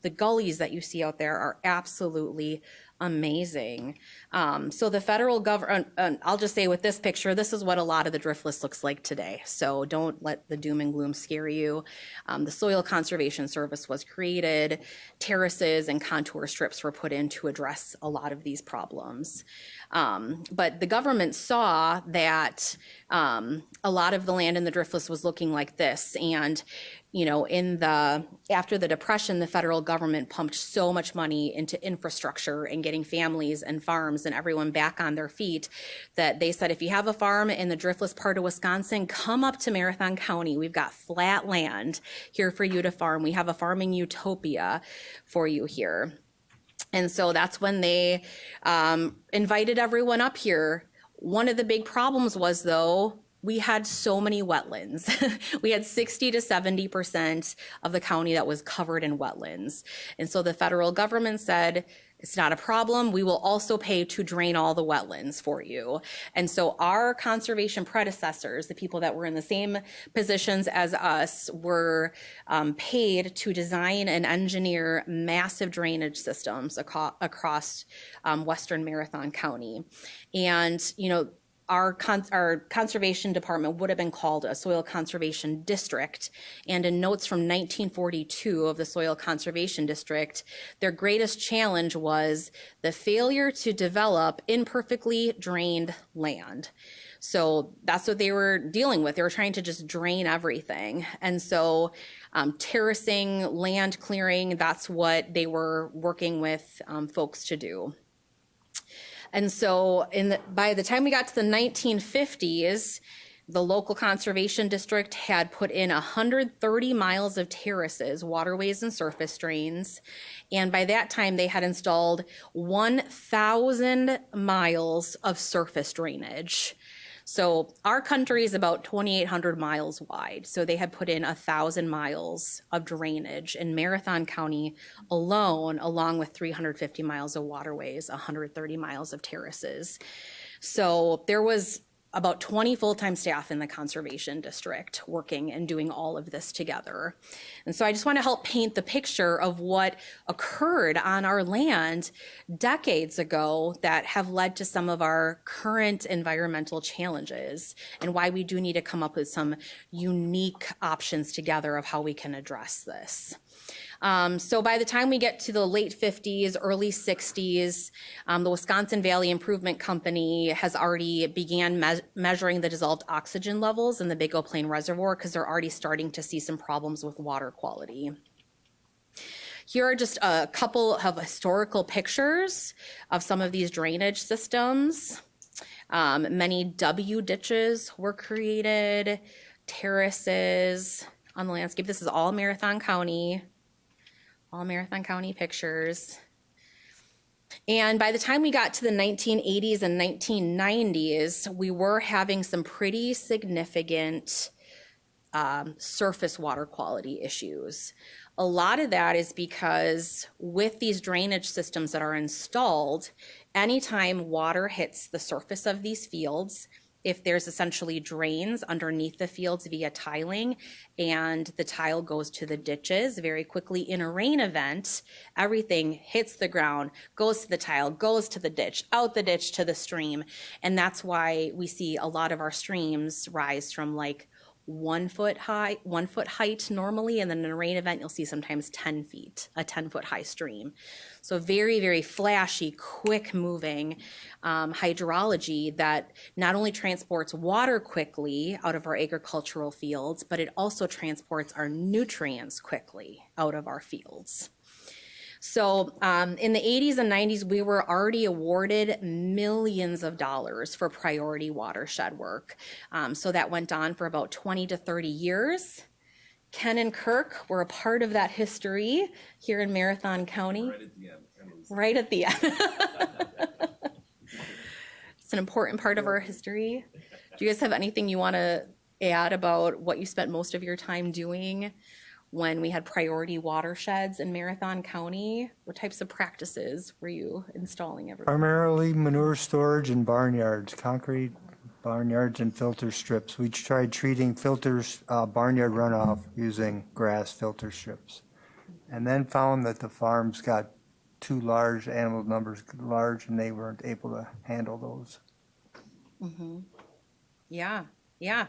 the gullies that you see out there are absolutely amazing. So the federal government, I'll just say with this picture, this is what a lot of the driftless looks like today. So don't let the doom and gloom scare you. The Soil Conservation Service was created. Terraces and contour strips were put in to address a lot of these problems. But the government saw that a lot of the land in the driftless was looking like this. And after the Depression, the federal government pumped so much money into infrastructure and getting families and farms and everyone back on their feet that they said, if you have a farm in the driftless part of Wisconsin, come up to Marathon County. We've got flat land here for you to farm. We have a farming utopia for you here. And so that's when they invited everyone up here. One of the big problems was, though, we had so many wetlands. We had 60 to 70% of the county that was covered in wetlands. And so the federal government said, it's not a problem. We will also pay to drain all the wetlands for you. And so our conservation predecessors, the people that were in the same positions as us, were paid to design and engineer massive drainage systems across Western Marathon County. And, our conservation department would have been called a soil conservation district. And in notes from 1942 of the soil conservation district, their greatest challenge was the failure to develop imperfectly drained land. So that's what they were dealing with. They were trying to just drain everything. And so terracing, land clearing, that's what they were working with folks to do. And so by the time we got to the 1950s, the local conservation district had put in 130 miles of terraces, waterways, and surface drains. And by that time, they had installed 1,000 miles of surface drainage. So our country is about 2,800 miles wide. So they had put in 1,000 miles of drainage in Marathon County alone, along with 350 miles of waterways, 130 miles of terraces. So there was about 20 full-time staff in the conservation district working and doing all of this together. And so I just want to help paint the picture of what occurred on our land decades ago that have led to some of our current environmental challenges and why we do need to come up with some unique options together of how we can address this. So by the time we get to the late 50s, early 60s, the Wisconsin Valley Improvement Company has already began measuring the dissolved oxygen levels in the Big O Plain Reservoir because they're already starting to see some problems with water quality. Here are just a couple of historical pictures of some of these drainage systems. Many W ditches were created, terraces on the landscape. This is all Marathon County pictures. And by the time we got to the 1980s and 1990s, we were having some pretty significant surface water quality issues. A lot of that is because with these drainage systems that are installed, anytime water hits the surface of these fields, if there's essentially drains underneath the fields via tiling and the tile goes to the ditches very quickly in a rain event, everything hits the ground, goes to the tile, goes to the ditch, out the ditch to the stream. And that's why we see a lot of our streams rise from like 1 foot height normally, and then in a rain event you'll see sometimes 10 feet, a 10-foot high stream. So very, very flashy, quick moving hydrology that not only transports water quickly out of our agricultural fields, but it also transports our nutrients quickly out of our fields. So in the 80s and 90s, we were already awarded millions of dollars for priority watershed work. So that went on for about 20 to 30 years. Ken and Kirk were a part of that history here in Marathon County. Right at the end. It's an important part of our history. Do you guys have anything you want to add about what you spent most of your time doing when we had priority watersheds in Marathon County? What types of practices were you installing everywhere? Primarily manure storage in barnyards, concrete barnyards and filter strips. We tried treating filters, barnyard runoff using grass filter strips, and then found that the farms got too large, animal numbers large, and they weren't able to handle those. Mm-hmm. Yeah, yeah.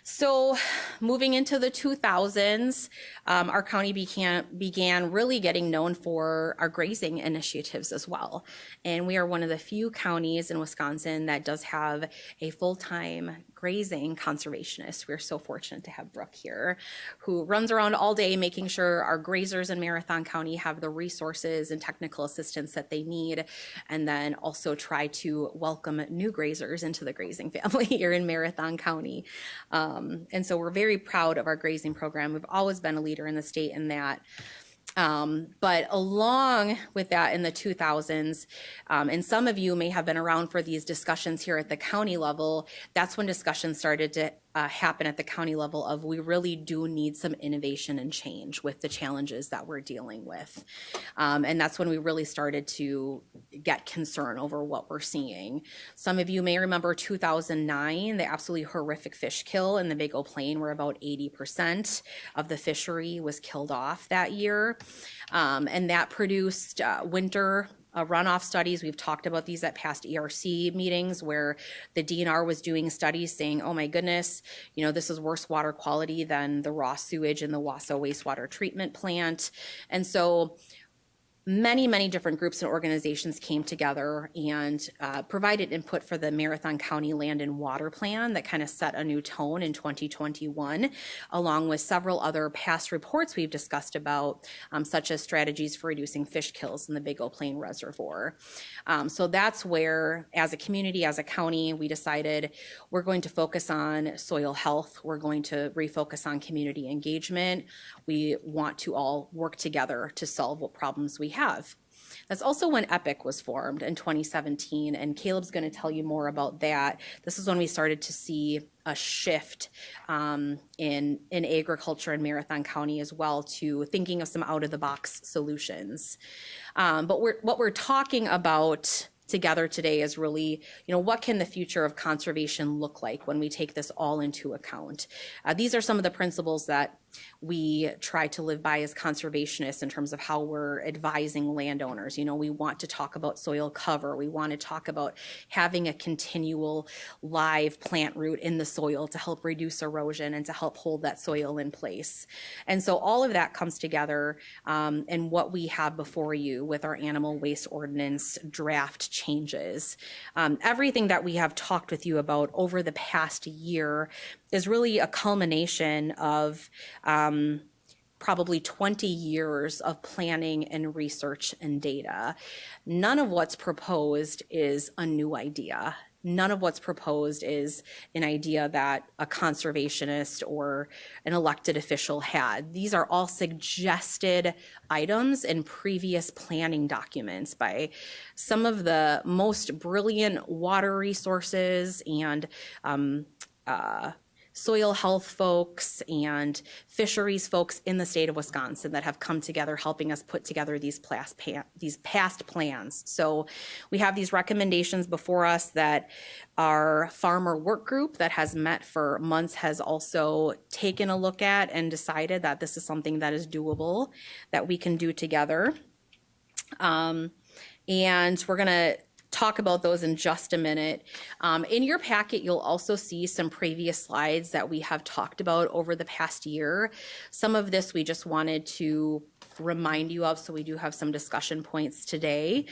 So moving into the 2000s, our county began really getting known for our grazing initiatives as well. And we are one of the few counties in Wisconsin that does have a full-time grazing conservationist. We're so fortunate to have Brooke here, who runs around all day making sure our grazers in Marathon County have the resources and technical assistance that they need, and then also try to welcome new grazers into the grazing family here in Marathon County. And so we're very proud of our grazing program. We've always been a leader in the state in that. But along with that in the 2000s, and some of you may have been around for these discussions here at the county level, that's when discussions started to happen at the county level of we really do need some innovation and change with the challenges that we're dealing with. And that's when we really started to get concern over what we're seeing. Some of you may remember 2009, the absolutely horrific fish kill in the Big O Plain, where about 80% of the fishery was killed off that year. And that produced winter runoff studies. We've talked about these at past ERC meetings where the DNR was doing studies saying, oh my goodness, you know, this is worse water quality than the raw sewage in the Wausau wastewater treatment plant. And so many different groups and organizations came together and provided input for the Marathon County Land and Water Plan that kind of set a new tone in 2021, along with several other past reports we've discussed about, such as strategies for reducing fish kills in the Big O Plain Reservoir. So that's where, as a community, as a county, we decided we're going to focus on soil health. We're going to refocus on community engagement. We want to all work together to solve what problems we have. That's also when EPIC was formed in 2017, and Caleb's going to tell you more about that. This is when we started to see a shift in agriculture in Marathon County as well, to thinking of some out-of-the-box solutions. But what we're talking about together today is really, you know, what can the future of conservation look like when we take this all into account? These are some of the principles that we try to live by as conservationists in terms of how we're advising landowners. You know, we want to talk about soil cover. We want to talk about having a continual live plant root in the soil to help reduce erosion and to help hold that soil in place. And so all of that comes together in what we have before you with our animal waste ordinance draft changes. Everything that we have talked with you about over the past year is really a culmination of probably 20 years of planning and research and data. None of what's proposed is a new idea. None of what's proposed is an idea that a conservationist or an elected official had. These are all suggested items in previous planning documents by some of the most brilliant water resources and soil health folks and fisheries folks in the state of Wisconsin that have come together helping us put together these past plans. So we have these recommendations before us that our farmer work group that has met for months has also taken a look at and decided that this is something that is doable, that we can do together. And we're going to talk about those in just a minute. In your packet, you'll also see some previous slides that we have talked about over the past year. Some of this we just wanted to remind you of, so we do have some discussion points today.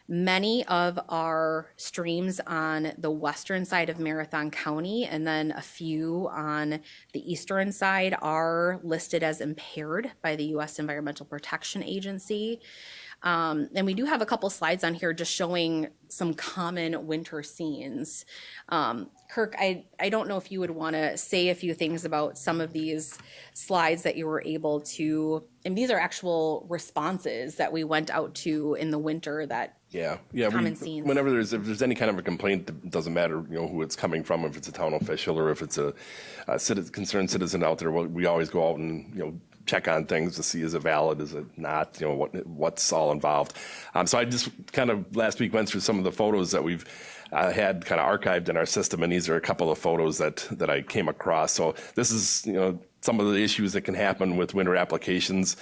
Many of our streams on the western side of Marathon County and then a few on the eastern side are listed as impaired by the U.S. Environmental Protection Agency. And we do have a couple slides on here just showing some common winter scenes. Kirk, I don't know if you would want to say a few things about some of these slides that you were able to, and these are actual responses that we went out to in the winter that Yeah. common scenes. Whenever if there's any kind of a complaint, it doesn't matter, who it's coming from, if it's a town official or if it's a concerned citizen out there. We always go out and check on things to see is it valid, is it not, what's all involved. So I just kind of last week went through some of the photos that we've had kind of archived in our system, and these are a couple of photos that I came across. So this is some of the issues that can happen with winter applications.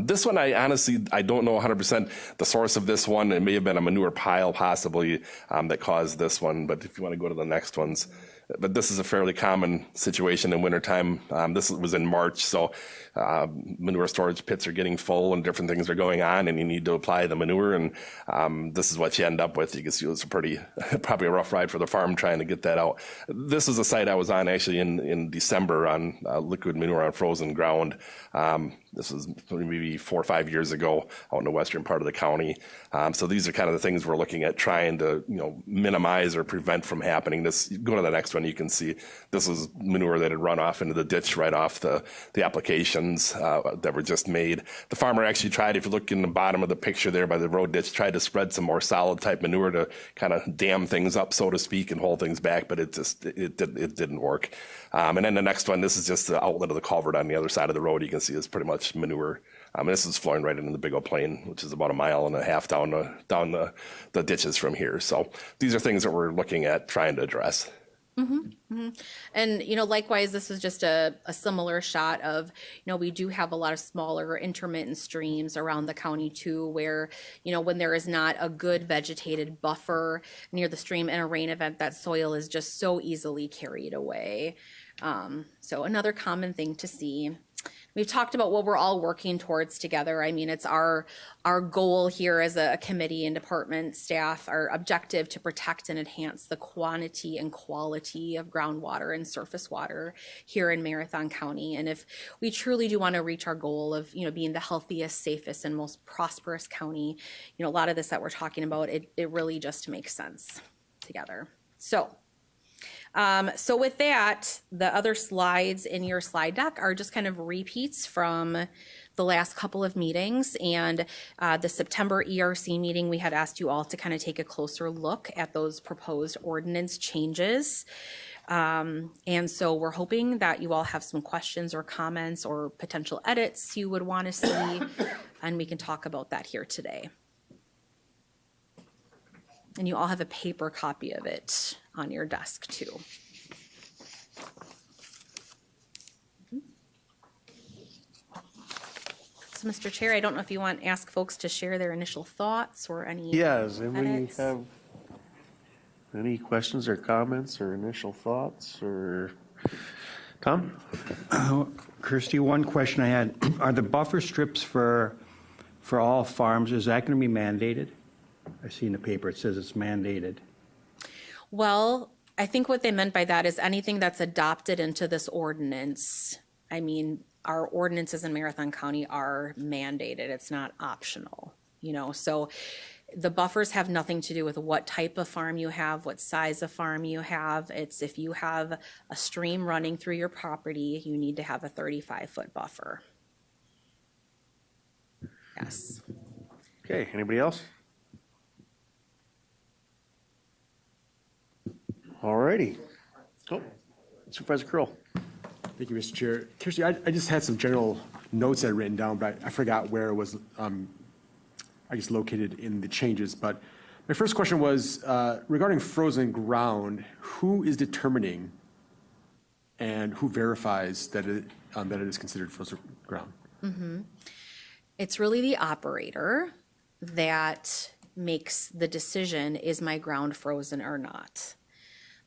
This one, I honestly don't know 100% the source of this one. It may have been a manure pile possibly that caused this one, but if you want to go to the next ones. But this is a fairly common situation in wintertime. This was in March, so manure storage pits are getting full and different things are going on, and you need to apply the manure, and this is what you end up with. You can see it's probably a rough ride for the farm trying to get that out. This is a site I was on actually in December on liquid manure on frozen ground. This was maybe 4 or 5 years ago out in the western part of the county. So these are kind of the things we're looking at trying to minimize or prevent from happening. Go to the next one, you can see this is manure that had run off into the ditch right off the applications that were just made. The farmer actually tried, if you look in the bottom of the picture there by the road ditch, tried to spread some more solid type manure to kind of dam things up, so to speak, and hold things back, but it didn't work. And then the next one, this is just the outlet of the culvert on the other side of the road. You can see it's pretty much manure. And this is flowing right into the Big O Plain, which is about 1.5 miles down the ditches from here. So these are things that we're looking at trying to address. And, likewise, this is just a similar shot of, we do have a lot of smaller intermittent streams around the county too, where, when there is not a good vegetated buffer near the stream in a rain event, that soil is just so easily carried away. So another common thing to see. We've talked about what we're all working towards together. I mean, it's our goal here as a committee and department staff, our objective to protect and enhance the quantity and quality of groundwater and surface water here in Marathon County. And if we truly do want to reach our goal of, being the healthiest, safest, and most prosperous county, a lot of this that we're talking about, it really just makes sense together. So with that, the other slides in your slide deck are just kind of repeats from the last couple of meetings. And the September ERC meeting, we had asked you all to kind of take a closer look at those proposed ordinance changes. And so we're hoping that you all have some questions or comments or potential edits you would want to see, and we can talk about that here today. And you all have a paper copy of it on your desk too. So, Mr. Chair, I don't know if you want to ask folks to share their initial thoughts or any Yes, and we edits. have any questions or comments or initial thoughts or, Tom? Kirsty, one question I had, are the buffer strips for all farms, is that going to be mandated? I see in the paper it says it's mandated. Well, I think what they meant by that is anything that's adopted into this ordinance. I mean, our ordinances in Marathon County are mandated. It's not optional, so the buffers have nothing to do with what type of farm you have, what size of farm you have. It's if you have a stream running through your property, you need to have a 35-foot buffer. Yes. Okay, anybody else? All righty. Oh, Supervisor Kroll. Thank you, Mr. Chair. Kirsty, I just had some general notes I'd written down, but I forgot where it was, I guess, located in the changes. But my first question was regarding frozen ground, who is determining and who verifies that it is considered frozen ground? It's really the operator that makes the decision, is my ground frozen or not?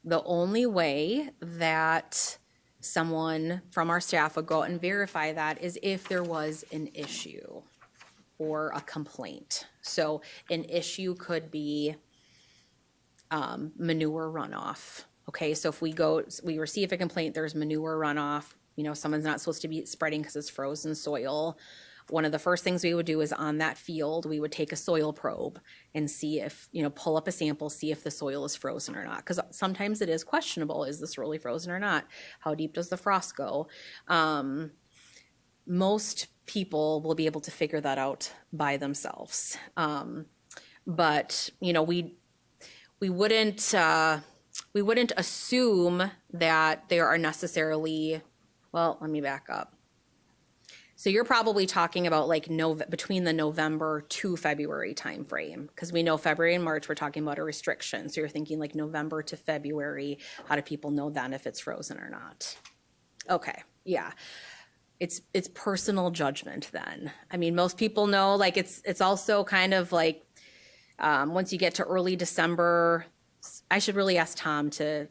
The only way that someone from our staff would go out and verify that is if there was an issue or a complaint. So an issue could be manure runoff. Okay, so if we receive a complaint, there's manure runoff, someone's not supposed to be spreading because it's frozen soil. One of the first things we would do is on that field, we would take a soil probe and see if, pull up a sample, see if the soil is frozen or not. Because sometimes it is questionable, is this really frozen or not? How deep does the frost go? Most people will be able to figure that out by themselves. But, we wouldn't assume that there are necessarily, well, let me back up. So you're probably talking about like between the November to February timeframe, because we know February and March, we're talking about a restriction. So you're thinking like November to February. How do people know then if it's frozen or not? Okay, yeah. It's personal judgment then. I mean, most people know, like it's also kind of like once you get to early December, I should really ask Tom to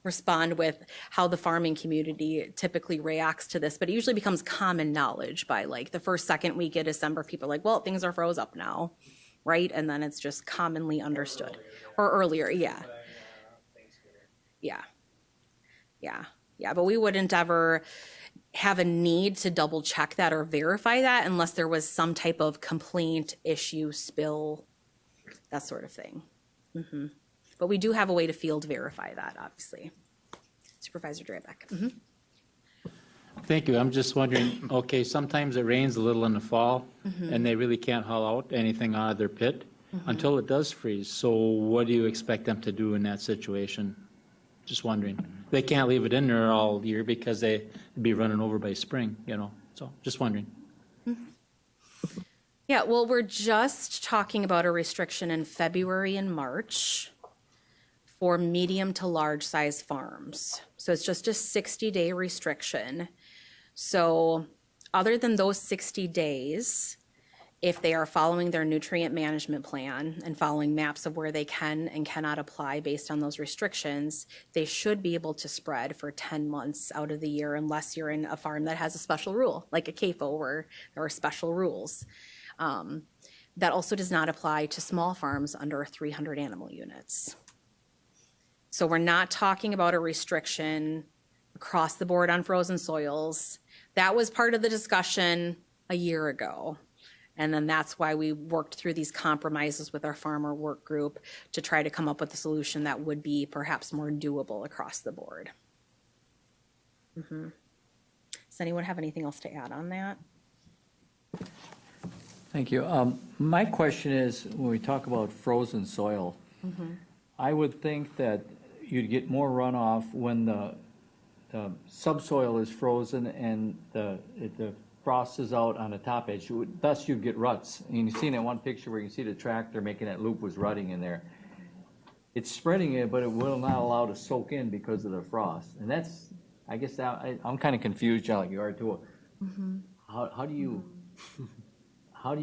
respond with how the farming community typically reacts to this, but it usually becomes common knowledge by like the first, second week of December. People are like, well, things are froze up now, right? And then it's just commonly understood. Or earlier, yeah. But we wouldn't ever have a need to double check that or verify that unless there was some type of complaint, issue, spill, that sort of thing. But we do have a way to field verify that, obviously. Supervisor Drabek. Thank you. I'm just wondering, okay, sometimes it rains a little in the fall, and they really can't haul out anything out of their pit until it does freeze. So what do you expect them to do in that situation? Just wondering. They can't leave it in there all year because they'd be running over by spring, so just wondering. Yeah, well, we're just talking about a restriction in February and March for medium to large size farms. So it's just a 60-day restriction. So other than those 60 days, if they are following their nutrient management plan and following maps of where they can and cannot apply based on those restrictions, they should be able to spread for 10 months out of the year unless you're in a farm that has a special rule, like a CAFO where there are special rules. That also does not apply to small farms under 300 animal units. So we're not talking about a restriction across the board on frozen soils. That was part of the discussion a year ago. And then that's why we worked through these compromises with our farmer work group to try to come up with a solution that would be perhaps more doable across the board. Does anyone have anything else to add on that? Thank you. My question is, when we talk about frozen soil, I would think that you'd get more runoff when the subsoil is frozen and the frost is out on the top edge. Thus, you'd get ruts. And you've seen that one picture where you can see the tractor making that loop was rutting in there. It's spreading it, but it will not allow to soak in because of the frost. And that's, I guess, I'm kind of confused, John, like you are too. How do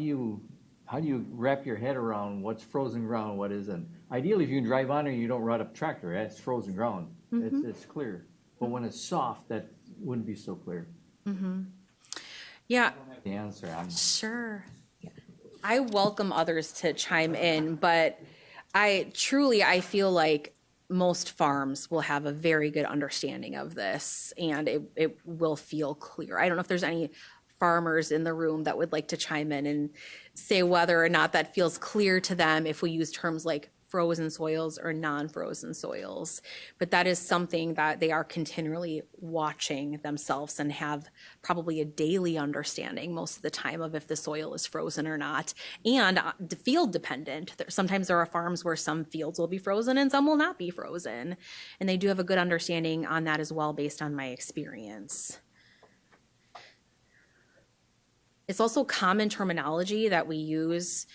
you wrap your head around what's frozen ground, what isn't? Ideally, if you can drive on it, you don't rut up a tractor. That's frozen ground. It's clear. But when it's soft, that wouldn't be so clear. Yeah. The answer. Sure. I welcome others to chime in, but I feel like most farms will have a very good understanding of this and it will feel clear. I don't know if there's any farmers in the room that would like to chime in and say whether or not that feels clear to them if we use terms like frozen soils or non-frozen soils. But that is something that they are continually watching themselves and have probably a daily understanding most of the time of if the soil is frozen or not. And field dependent. Sometimes there are farms where some fields will be frozen and some will not be frozen. And they do have a good understanding on that as well based on my experience. It's also common terminology that we use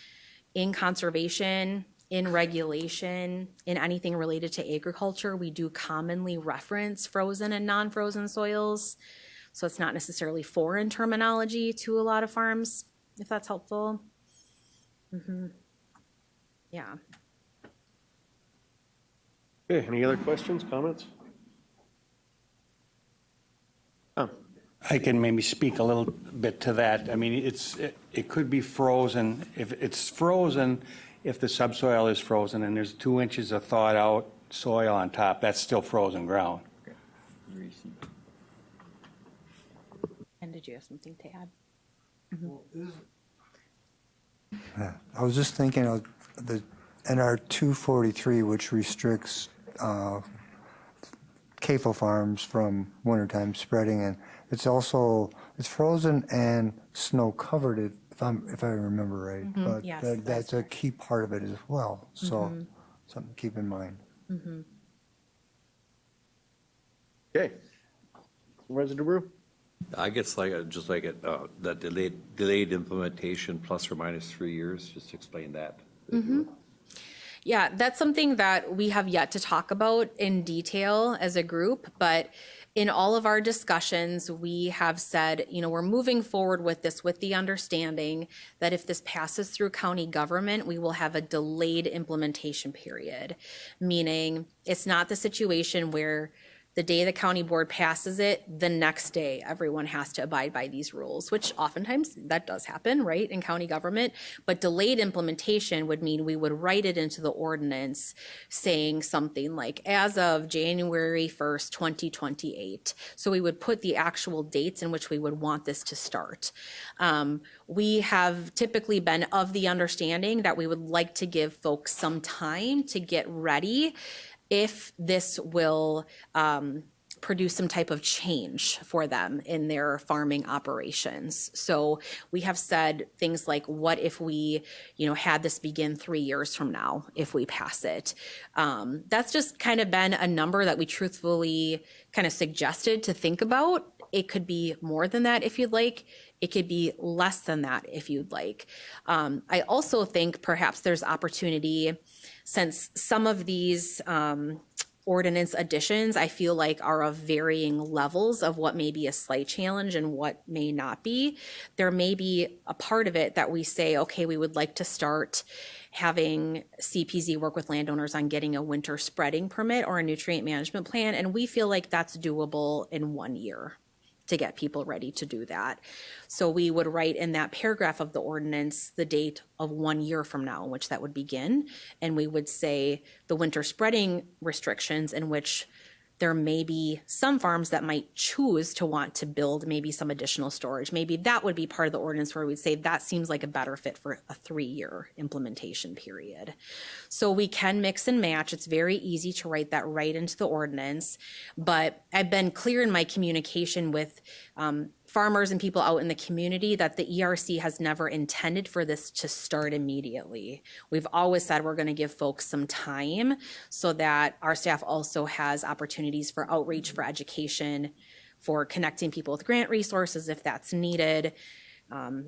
in conservation, in regulation, in anything related to agriculture. We do commonly reference frozen and non-frozen soils. So it's not necessarily foreign terminology to a lot of farms, if that's helpful. Yeah. Okay, any other questions, comments? I can maybe speak a little bit to that. I mean, it could be frozen. If it's frozen, if the subsoil is frozen and there's 2 inches of thawed out soil on top, that's still frozen ground. And did you have something to add? Yeah, I was just thinking of the NR 243, which restricts CAFO farms from wintertime spreading, and it's frozen and snow covered if I remember right. But Yes, that's a key part of it as well. So something to keep in mind. Okay. Supervisor DeBrew? I guess that delayed implementation plus or minus 3 years, just explain that. Yeah, that's something that we have yet to talk about in detail as a group, but in all of our discussions, we have said, we're moving forward with this with the understanding that if this passes through county government, we will have a delayed implementation period, meaning it's not the situation where the day the county board passes it, the next day everyone has to abide by these rules, which oftentimes that does happen, right, in county government. But delayed implementation would mean we would write it into the ordinance saying something like, as of January 1st, 2028. So we would put the actual dates in which we would want this to start. We have typically been of the understanding that we would like to give folks some time to get ready if this will produce some type of change for them in their farming operations. So we have said things like, what if we, had this begin 3 years from now if we pass it? That's just kind of been a number that we truthfully kind of suggested to think about. It could be more than that if you'd like. It could be less than that if you'd like. I also think perhaps there's opportunity, since some of these ordinance additions, I feel like are of varying levels of what may be a slight challenge and what may not be. There may be a part of it that we say, okay, we would like to start having CPZ work with landowners on getting a winter spreading permit or a nutrient management plan, and we feel like that's doable in 1 year to get people ready to do that. So we would write in that paragraph of the ordinance the date of 1 year from now in which that would begin. And we would say the winter spreading restrictions in which there may be some farms that might choose to want to build maybe some additional storage. Maybe that would be part of the ordinance where we'd say that seems like a better fit for a 3-year implementation period. So we can mix and match. It's very easy to write that right into the ordinance, but I've been clear in my communication with farmers and people out in the community that the ERC has never intended for this to start immediately. We've always said we're going to give folks some time so that our staff also has opportunities for outreach, for education, for connecting people with grant resources if that's needed.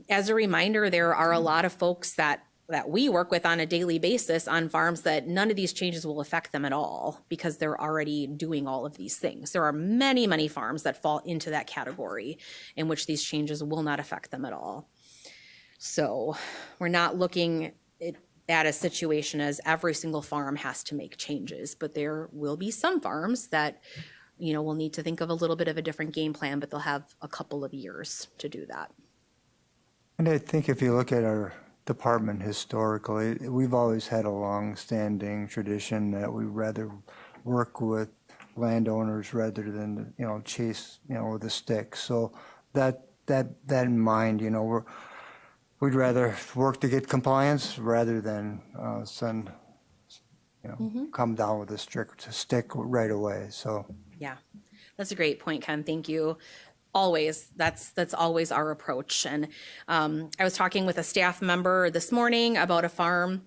As a reminder, there are a lot of folks that we work with on a daily basis on farms that none of these changes will affect them at all because they're already doing all of these things. There are many, many farms that fall into that category in which these changes will not affect them at all. So we're not looking at a situation as every single farm has to make changes, but there will be some farms that, will need to think of a little bit of a different game plan, but they'll have a couple of years to do that. And I think if you look at our department historically, we've always had a long-standing tradition that we rather work with landowners rather than chase with a stick. So that in mind, we'd rather work to get compliance rather than send come down with a stick right away. So Yeah, that's a great point, Ken. Thank you. Always, that's always our approach. And I was talking with a staff member this morning about a farm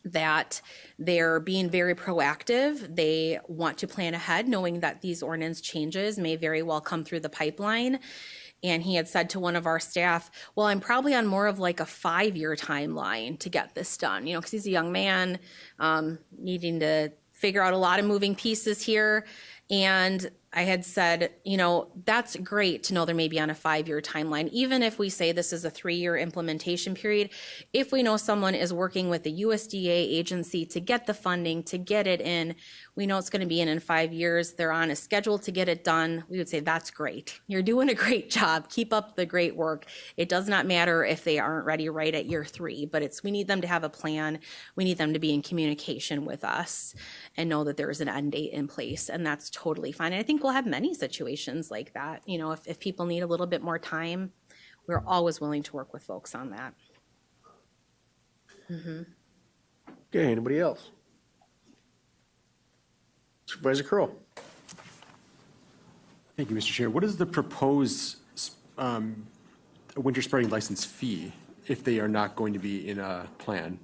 that they're being very proactive. They want to plan ahead, knowing that these ordinance changes may very well come through the pipeline. And he had said to one of our staff, well, I'm probably on more of like a 5-year timeline to get this done, because he's a young man, needing to figure out a lot of moving pieces here. And I had said, that's great to know they're maybe on a 5-year timeline. Even if we say this is a 3-year implementation period, if we know someone is working with the USDA agency to get the funding, to get it in, we know it's going to be in 5 years. They're on a schedule to get it done. We would say, that's great. You're doing a great job. Keep up the great work. It does not matter if they aren't ready right at year 3, but we need them to have a plan. We need them to be in communication with us and know that there is an end date in place. And that's totally fine. And I think we'll have many situations like that. If people need a little bit more time, we're always willing to work with folks on that. Okay, anybody else? Supervisor Kroll. Thank you, Mr. Chair. What is the proposed winter spraying license fee if they are not going to be in a plan,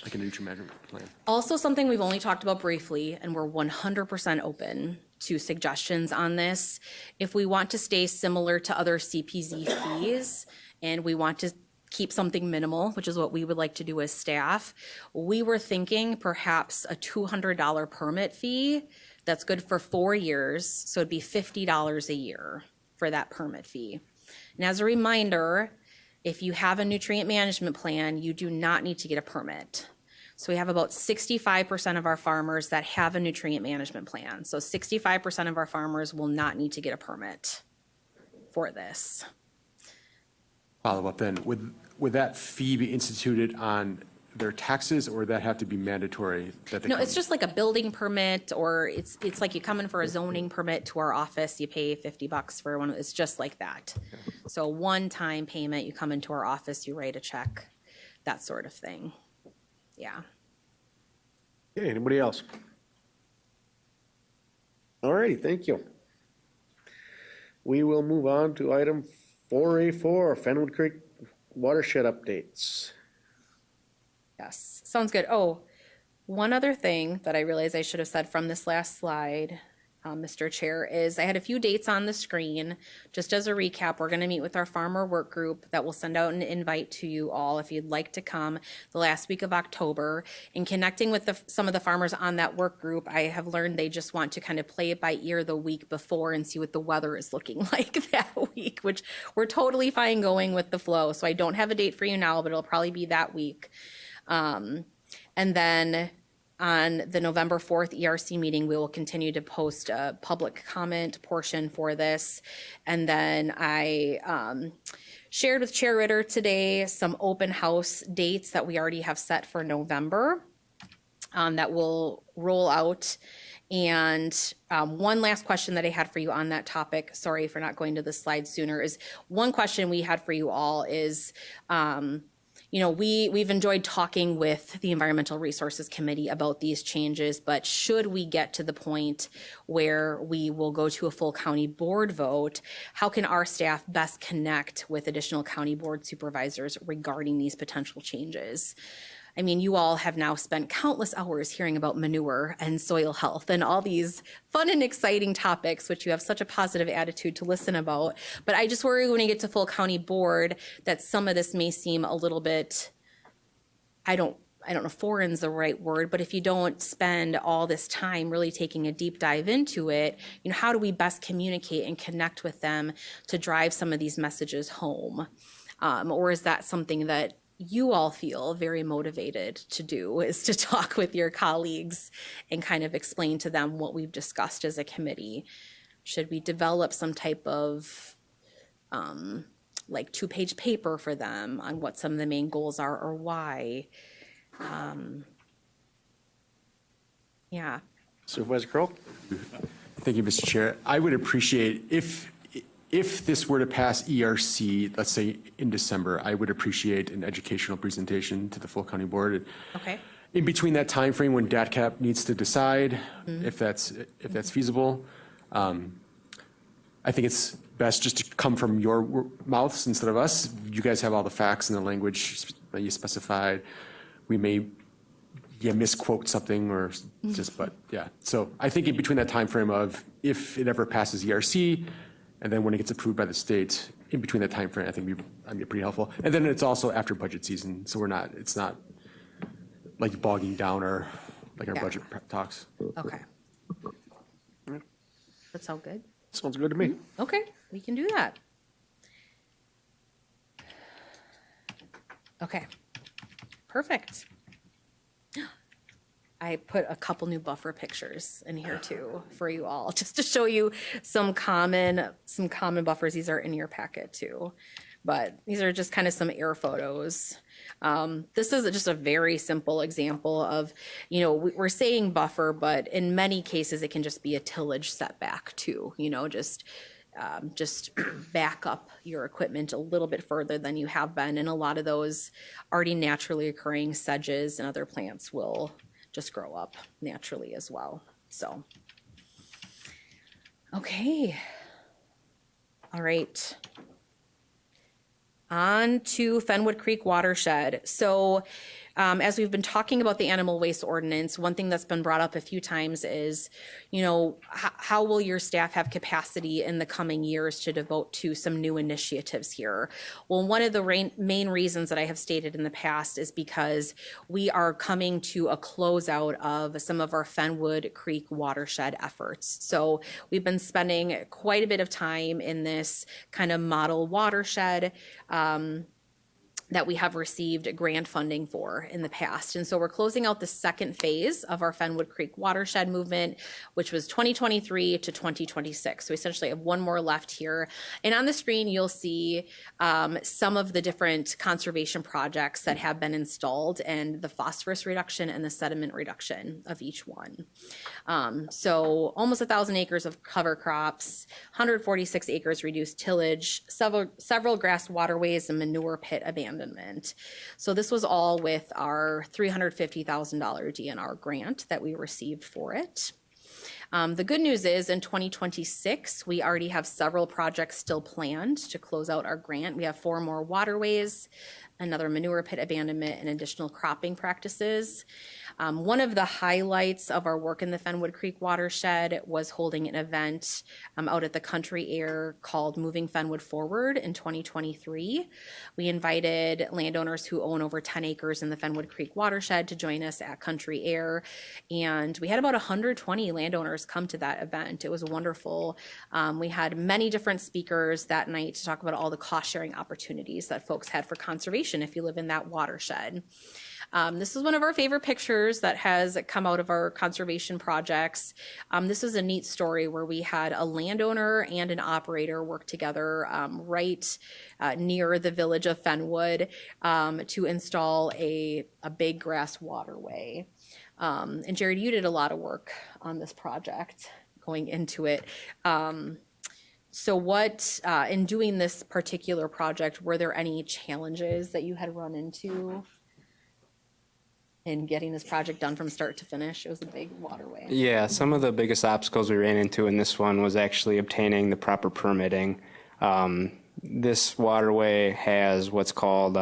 like a nutrient management plan? Also something we've only talked about briefly, and we're 100% open to suggestions on this. If we want to stay similar to other CPZ fees and we want to keep something minimal, which is what we would like to do as staff, we were thinking perhaps a $200 permit fee that's good for 4 years. So it'd be $50 a year for that permit fee. And as a reminder, if you have a nutrient management plan, you do not need to get a permit. So we have about 65% of our farmers that have a nutrient management plan. So 65% of our farmers will not need to get a permit for this. Follow up then, would that fee be instituted on their taxes, or would that have to be mandatory that they No, come? it's just like a building permit, or it's like you come in for a zoning permit to our office, you pay $50 for one. It's just like that. So one-time payment, you come into our office, you write a check, that sort of thing. Yeah. Okay, anybody else? All righty, thank you. We will move on to item 4A4, Fenwood Creek watershed updates. Yes, sounds good. Oh, one other thing that I realized I should have said from this last slide, Mr. Chair, is I had a few dates on the screen. Just as a recap, we're going to meet with our farmer work group that will send out an invite to you all if you'd like to come the last week of October. In connecting with some of the farmers on that work group, I have learned they just want to kind of play it by ear the week before and see what the weather is looking like that week, which we're totally fine going with the flow. So I don't have a date for you now, but it'll probably be that week. And then on the November 4th ERC meeting, we will continue to post a public comment portion for this. And then I shared with Chair Ritter today some open house dates that we already have set for November that will roll out. And one last question that I had for you on that topic, sorry for not going to the slide sooner, is one question we had for you all is, we've enjoyed talking with the Environmental Resources Committee about these changes, but should we get to the point where we will go to a full county board vote, how can our staff best connect with additional county board supervisors regarding these potential changes? I mean, you all have now spent countless hours hearing about manure and soil health and all these fun and exciting topics, which you have such a positive attitude to listen about. But I just worry when you get to full county board that some of this may seem a little bit, I don't know if foreign's the right word, but if you don't spend all this time really taking a deep dive into it, how do we best communicate and connect with them to drive some of these messages home? Or is that something that you all feel very motivated to do, is to talk with your colleagues and kind of explain to them what we've discussed as a committee? Should we develop some type of like 2-page paper for them on what some of the main goals are or why? Yeah. Supervisor Kroll? Thank you, Mr. Chair. I would appreciate if this were to pass ERC, let's say in December, I would appreciate an educational presentation to the full county board. Okay. in between that time frame when DATCAP needs to decide if that's feasible, I think it's best just to come from your mouths instead of us. You guys have all the facts and the language that you specified. We may misquote something or just, but yeah. So I think in between that time frame of if it ever passes ERC and then when it gets approved by the state, in between that time frame, I think I'd be pretty helpful. And then it's also after budget season, so it's not like bogging down our budget talks. Okay. That sound good? Sounds good to me. Okay, we can do that. Okay, perfect. I put a couple new buffer pictures in here too for you all, just to show you some common buffers. These are in your packet too, but these are just kind of some air photos. This is just a very simple example of, we're saying buffer, but in many cases it can just be a tillage setback too, just back up your equipment a little bit further than you have been. And a lot of those already naturally occurring sedges and other plants will just grow up naturally as well. So, okay. All right. On to Fenwood Creek Watershed. So as we've been talking about the animal waste ordinance, one thing that's been brought up a few times is, how will your staff have capacity in the coming years to devote to some new initiatives here? Well, one of the main reasons that I have stated in the past is because we are coming to a closeout of some of our Fenwood Creek watershed efforts. So we've been spending quite a bit of time in this kind of model watershed that we have received grant funding for in the past. And so we're closing out the second phase of our Fenwood Creek watershed movement, which was 2023 to 2026. So we essentially have one more left here. And on the screen, you'll see some of the different conservation projects that have been installed and the phosphorus reduction and the sediment reduction of each one. So almost 1,000 acres of cover crops, 146 acres reduced tillage, several grass waterways and manure pit abandonment. So this was all with our $350,000 DNR grant that we received for it. The good news is in 2026, we already have several projects still planned to close out our grant. We have 4 more waterways, another manure pit abandonment, and additional cropping practices. One of the highlights of our work in the Fenwood Creek watershed was holding an event out at the Country Air called Moving Fenwood Forward in 2023. We invited landowners who own over 10 acres in the Fenwood Creek watershed to join us at Country Air, and we had about 120 landowners come to that event. It was wonderful. We had many different speakers that night to talk about all the cost-sharing opportunities that folks had for conservation if you live in that watershed. This is one of our favorite pictures that has come out of our conservation projects. This is a neat story where we had a landowner and an operator work together right near the village of Fenwood to install a big grass waterway. And Jared, you did a lot of work on this project going into it. So what, in doing this particular project, were there any challenges that you had run into in getting this project done from start to finish? It was a big waterway. Yeah, some of the biggest obstacles we ran into in this one was actually obtaining the proper permitting. This waterway has what's called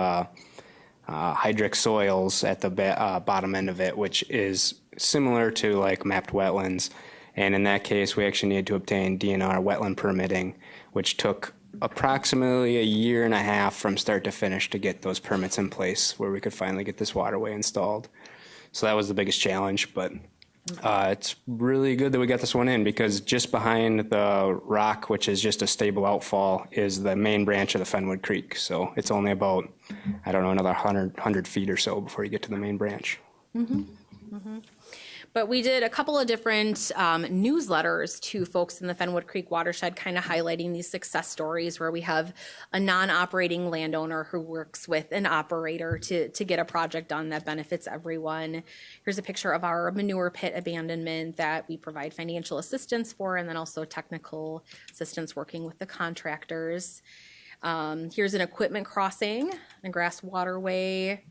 hydric soils at the bottom end of it, which is similar to like mapped wetlands. And in that case, we actually needed to obtain DNR wetland permitting, which took approximately 1.5 years from start to finish to get those permits in place where we could finally get this waterway installed. So that was the biggest challenge, but it's really good that we got this one in because just behind the rock, which is just a stable outfall, is the main branch of the Fenwood Creek. So it's only about, another 100 feet or so before you get to the main branch. Mm-hmm. Mm-hmm. But we did a couple of different newsletters to folks in the Fenwood Creek watershed, kind of highlighting these success stories where we have a non-operating landowner who works with an operator to get a project done that benefits everyone. Here's a picture of our manure pit abandonment that we provide financial assistance for, and then also technical assistance working with the contractors. Here's an equipment crossing, a grass waterway.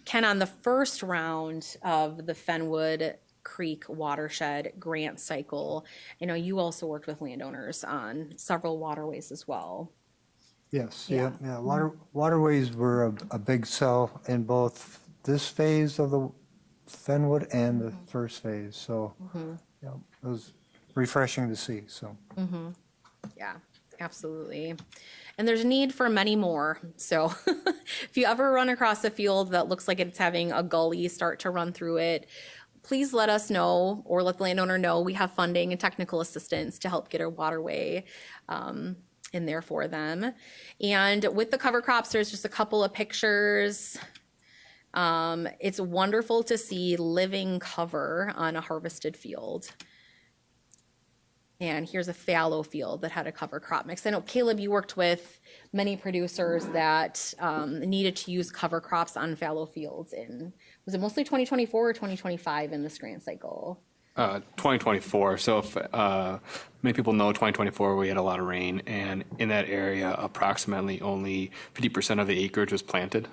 Ken, on the first round of the Fenwood Creek watershed grant cycle, I know you also worked with landowners on several waterways as well. Yes, yeah. Waterways were a big sell in both this phase of the Fenwood and the first phase. So, yeah, it was refreshing to see. So, Yeah, absolutely. And there's need for many more. So if you ever run across a field that looks like it's having a gully start to run through it, please let us know or let the landowner know. We have funding and technical assistance to help get a waterway in there for them. And with the cover crops, there's just a couple of pictures. It's wonderful to see living cover on a harvested field. And here's a fallow field that had a cover crop mix. I know, Caleb, you worked with many producers that needed to use cover crops on fallow fields in, was it mostly 2024 or 2025 in this grant cycle? 2024. So if many people know 2024, we had a lot of rain, and in that area, approximately only 50% of the acreage was planted.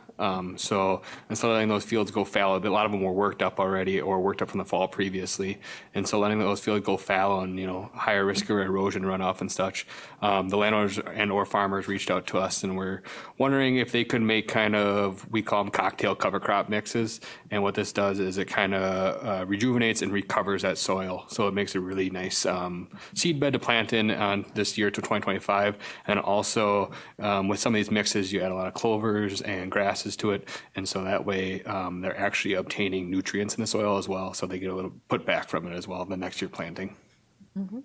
So instead of letting those fields go fallow, a lot of them were worked up already or worked up from the fall previously. And so letting those fields go fallow and, higher risk of erosion runoff and such, the landowners and or farmers reached out to us and were wondering if they could make we call them cocktail cover crop mixes. And what this does is it kind of rejuvenates and recovers that soil. So it makes a really nice seed bed to plant in on this year to 2025. And also with some of these mixes, you add a lot of clovers and grasses to it. And so that way they're actually obtaining nutrients in the soil as well. So they get a little put back from it as well the next year planting. Great,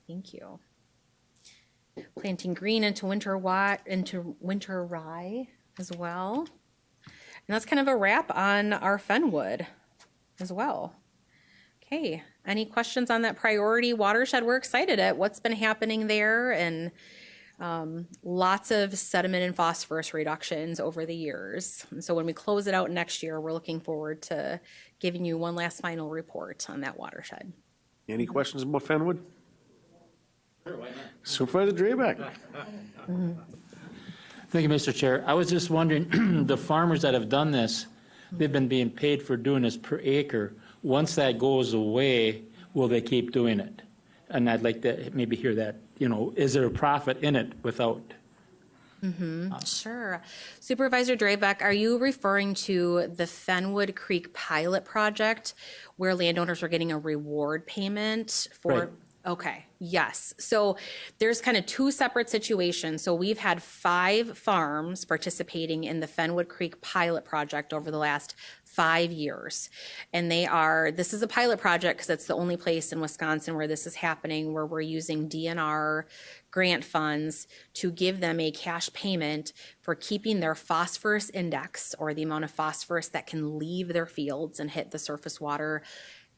thank you. Planting green into winter rye as well. And that's kind of a wrap on our Fenwood as well. Okay, any questions on that priority watershed? We're excited at what's been happening there, and lots of sediment and phosphorus reductions over the years. And so when we close it out next year, we're looking forward to giving you one last final report on that watershed. Any questions about Fenwood? Supervisor Drabek. Thank you, Mr. Chair. I was just wondering, the farmers that have done this, they've been being paid for doing this per acre. Once that goes away, will they keep doing it? And I'd like to maybe hear that, is there a profit in it without? Sure. Supervisor Drabek, are you referring to the Fenwood Creek pilot project where landowners were getting a reward payment for? Right. Okay, yes. So there's kind of two separate situations. So we've had 5 farms participating in the Fenwood Creek pilot project over the last 5 years. And this is a pilot project because it's the only place in Wisconsin where this is happening, where we're using DNR grant funds to give them a cash payment for keeping their phosphorus index, or the amount of phosphorus that can leave their fields and hit the surface water,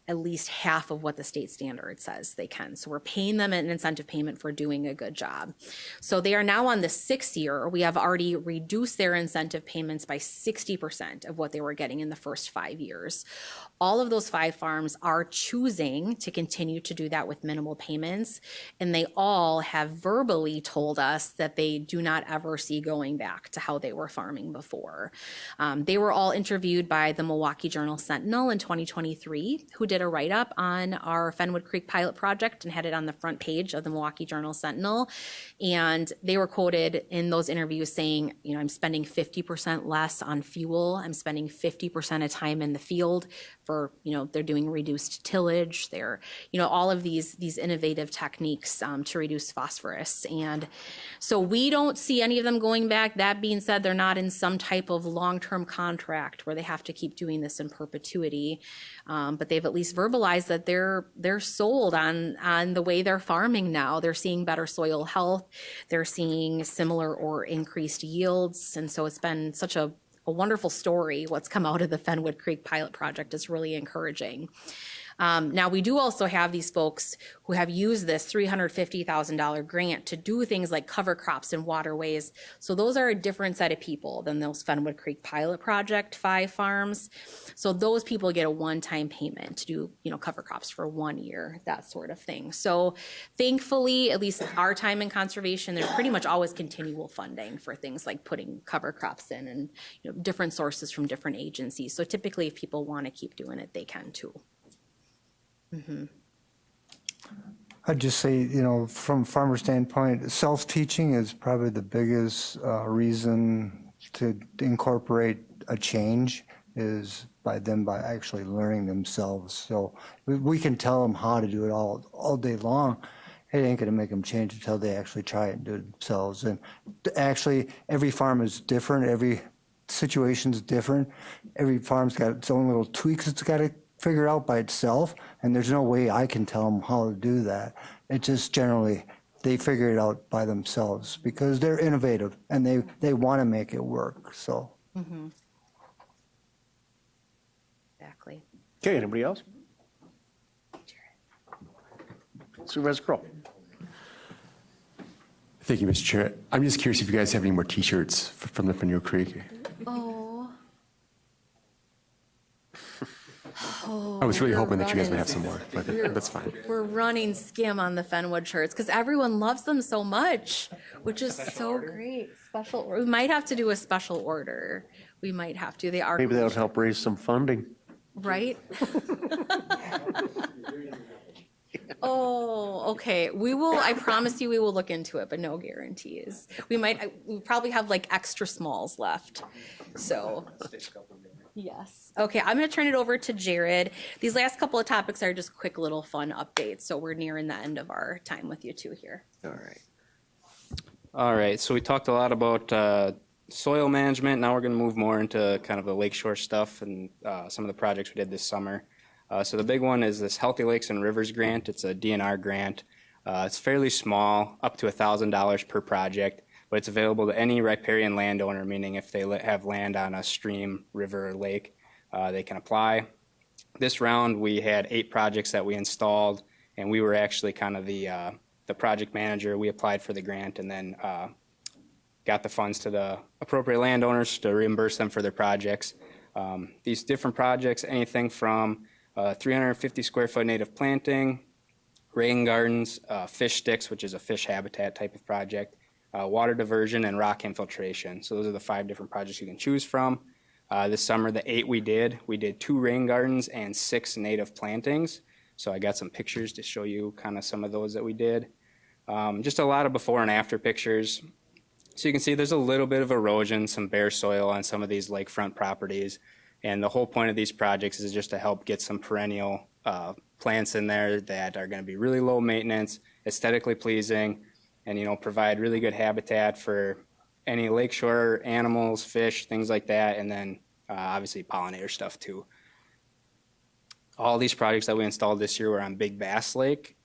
at least half of what the state standard says they can. So we're paying them an incentive payment for doing a good job. So they are now on the 6th year. We have already reduced their incentive payments by 60% of what they were getting in the first 5 years. All of those 5 farms are choosing to continue to do that with minimal payments. And they all have verbally told us that they do not ever see going back to how they were farming before. They were all interviewed by the Milwaukee Journal Sentinel in 2023, who did a write-up on our Fenwood Creek pilot project and had it on the front page of the Milwaukee Journal Sentinel. And they were quoted in those interviews saying, I'm spending 50% less on fuel. I'm spending 50% of time in the field for, they're doing reduced tillage. They're, all of these innovative techniques to reduce phosphorus. And so we don't see any of them going back. That being said, they're not in some type of long-term contract where they have to keep doing this in perpetuity. But they've at least verbalized that they're sold on the way they're farming now. They're seeing better soil health. They're seeing similar or increased yields. And so it's been such a wonderful story. What's come out of the Fenwood Creek pilot project is really encouraging. Now, we do also have these folks who have used this $350,000 grant to do things like cover crops and waterways. So those are a different set of people than those Fenwood Creek Pilot Project 5 farms. So those people get a one-time payment to do, cover crops for 1 year, that sort of thing. So thankfully, at least our time in conservation, there's pretty much always continual funding for things like putting cover crops in and different sources from different agencies. So typically, if people want to keep doing it, they can too. I'd just say, from farmer standpoint, self-teaching is probably the biggest reason to incorporate a change is by actually learning themselves. So we can tell them how to do it all day long. It ain't going to make them change until they actually try it and do it themselves. And actually, every farm is different. Every situation's different. Every farm's got its own little tweaks it's got to figure out by itself, and there's no way I can tell them how to do that. It just generally, they figure it out by themselves because they're innovative and they want to make it work, so. Exactly. Okay, anybody else? Supervisor Kroll. Thank you, Mr. Chair. I'm just curious if you guys have any more T-shirts from the Fenwick Creek. I was really hoping that you guys would have some more, but that's fine. We're running skim on the Fenwood shirts because everyone loves them so much, which is so great. We might have to do a special order. We might have to. They are Maybe that would help raise some funding. right. Oh, okay. We will, I promise you, we will look into it, but no guarantees. We probably have like extra smalls left. So, yes. Okay, I'm going to turn it over to Jared. These last couple of topics are just quick little fun updates. So we're nearing the end of our time with you two here. All right. All right, so we talked a lot about soil management. Now we're going to move more into kind of the lakeshore stuff and some of the projects we did this summer. So the big one is this Healthy Lakes and Rivers grant. It's a DNR grant. It's fairly small, up to $1,000 per project, but it's available to any riparian landowner, meaning if they have land on a stream, river, or lake, they can apply. This round, we had 8 projects that we installed, and we were actually kind of the project manager. We applied for the grant and then got the funds to the appropriate landowners to reimburse them for their projects. These different projects, anything from 350 square foot native planting, rain gardens, fish sticks, which is a fish habitat type of project, water diversion, and rock infiltration. So those are the 5 different projects you can choose from. This summer, the 8 we did 2 rain gardens and 6 native plantings. So I got some pictures to show you kind of some of those that we did. Just a lot of before and after pictures. So you can see there's a little bit of erosion, some bare soil on some of these lakefront properties. And the whole point of these projects is just to help get some perennial plants in there that are going to be really low maintenance, aesthetically pleasing, and provide really good habitat for any lakeshore animals, fish, things like that, and then obviously pollinator stuff too. All these projects that we installed this year were on Big Bass Lake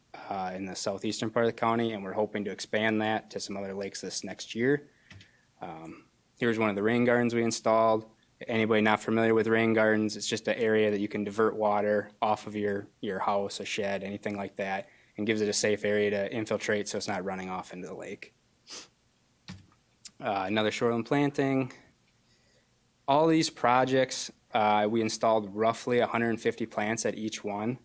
in the southeastern part of the county, and we're hoping to expand that to some other lakes this next year. Here's one of the rain gardens we installed. Anybody not familiar with rain gardens, it's just an area that you can divert water off of your house, a shed, anything like that, and gives it a safe area to infiltrate so it's not running off into the lake. Another shoreline planting. All these projects, we installed roughly 150 plants at each one.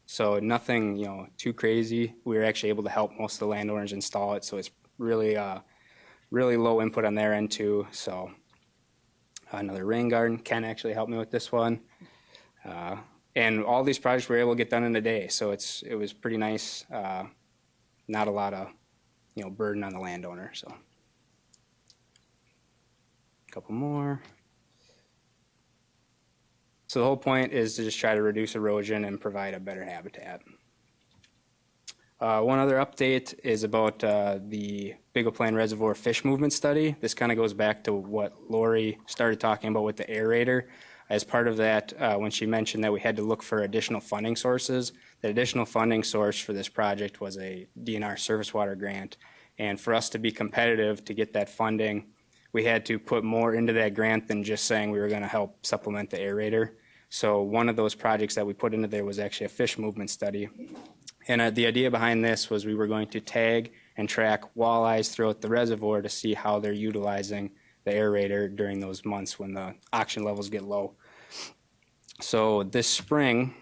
So nothing, too crazy. We were actually able to help most of the landowners install it, so it's really, really low input on their end too. So another rain garden. Ken actually helped me with this one. And all these projects we were able to get done in a day, so it was pretty nice. Not a lot of, burden on the landowner. So a couple more. So the whole point is to just try to reduce erosion and provide a better habitat. One other update is about the Big Plain Reservoir fish movement study. This kind of goes back to what Lori started talking about with the aerator. As part of that, when she mentioned that we had to look for additional funding sources, the additional funding source for this project was a DNR surface water grant. And for us to be competitive to get that funding, we had to put more into that grant than just saying we were going to help supplement the aerator. So one of those projects that we put into there was actually a fish movement study. And the idea behind this was we were going to tag and track walleyes throughout the reservoir to see how they're utilizing the aerator during those months when the oxygen levels get low. So this spring,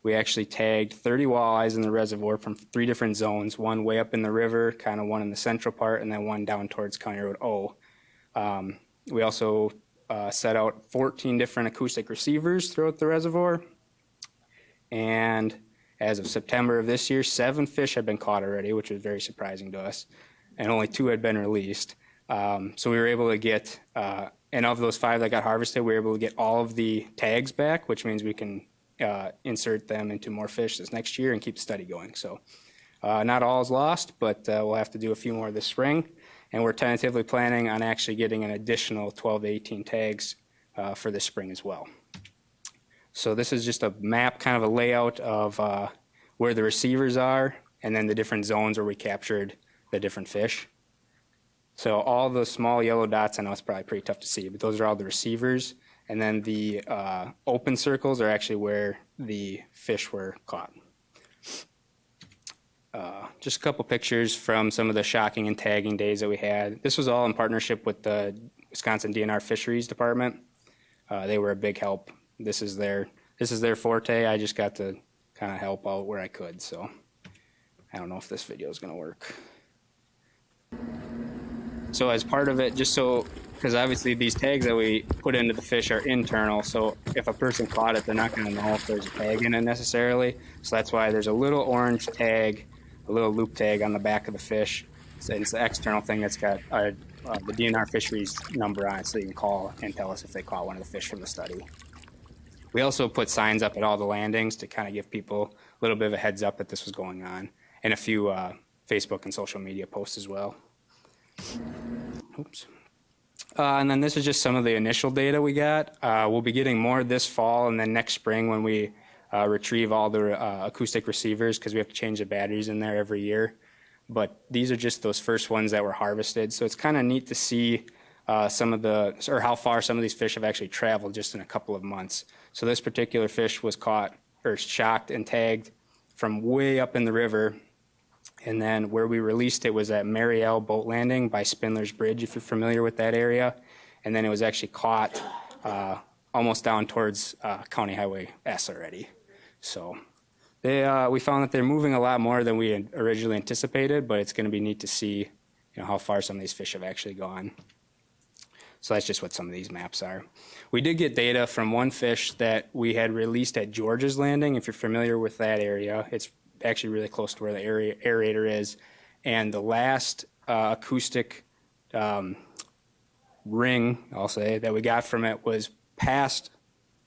we actually tagged 30 walleyes in the reservoir from 3 different zones, one way up in the river, kind of one in the central part, and then one down towards County Road O. We also set out 14 different acoustic receivers throughout the reservoir. And as of September of this year, 7 fish had been caught already, which was very surprising to us, and only 2 had been released. So we were able to get, and of those 5 that got harvested, we were able to get all of the tags back, which means we can insert them into more fish this next year and keep the study going. So not all is lost, but we'll have to do a few more this spring. And we're tentatively planning on actually getting an additional 12 to 18 tags for this spring as well. So this is just a map, kind of a layout of where the receivers are, and then the different zones where we captured the different fish. So all the small yellow dots, I know it's probably pretty tough to see, but those are all the receivers. And then the open circles are actually where the fish were caught. Just a couple pictures from some of the shocking and tagging days that we had. This was all in partnership with the Wisconsin DNR Fisheries Department. They were a big help. This is their forte. I just got to kind of help out where I could. So I don't know if this video is going to work. So as part of it, because obviously these tags that we put into the fish are internal, so if a person caught it, they're not going to know if there's a tag in it necessarily. So that's why there's a little orange tag, a little loop tag on the back of the fish. So it's the external thing that's got the DNR Fisheries number on it, so you can call and tell us if they caught one of the fish from the study. We also put signs up at all the landings to kind of give people a little bit of a heads up that this was going on, and a few Facebook and social media posts as well. Oops. And then this is just some of the initial data we got. We'll be getting more this fall and then next spring when we retrieve all the acoustic receivers, because we have to change the batteries in there every year. But these are just those first ones that were harvested. So it's kind of neat to see how far some of these fish have actually traveled just in a couple of months. So this particular fish was caught or shocked and tagged from way up in the river. And then where we released it was at Mariel Boat Landing by Spindler's Bridge, if you're familiar with that area. And then it was actually caught almost down towards County Highway S already. So we found that they're moving a lot more than we had originally anticipated, but it's going to be neat to see how far some of these fish have actually gone. So that's just what some of these maps are. We did get data from one fish that we had released at George's Landing. If you're familiar with that area, it's actually really close to where the aerator is. And the last acoustic ring, I'll say, that we got from it was past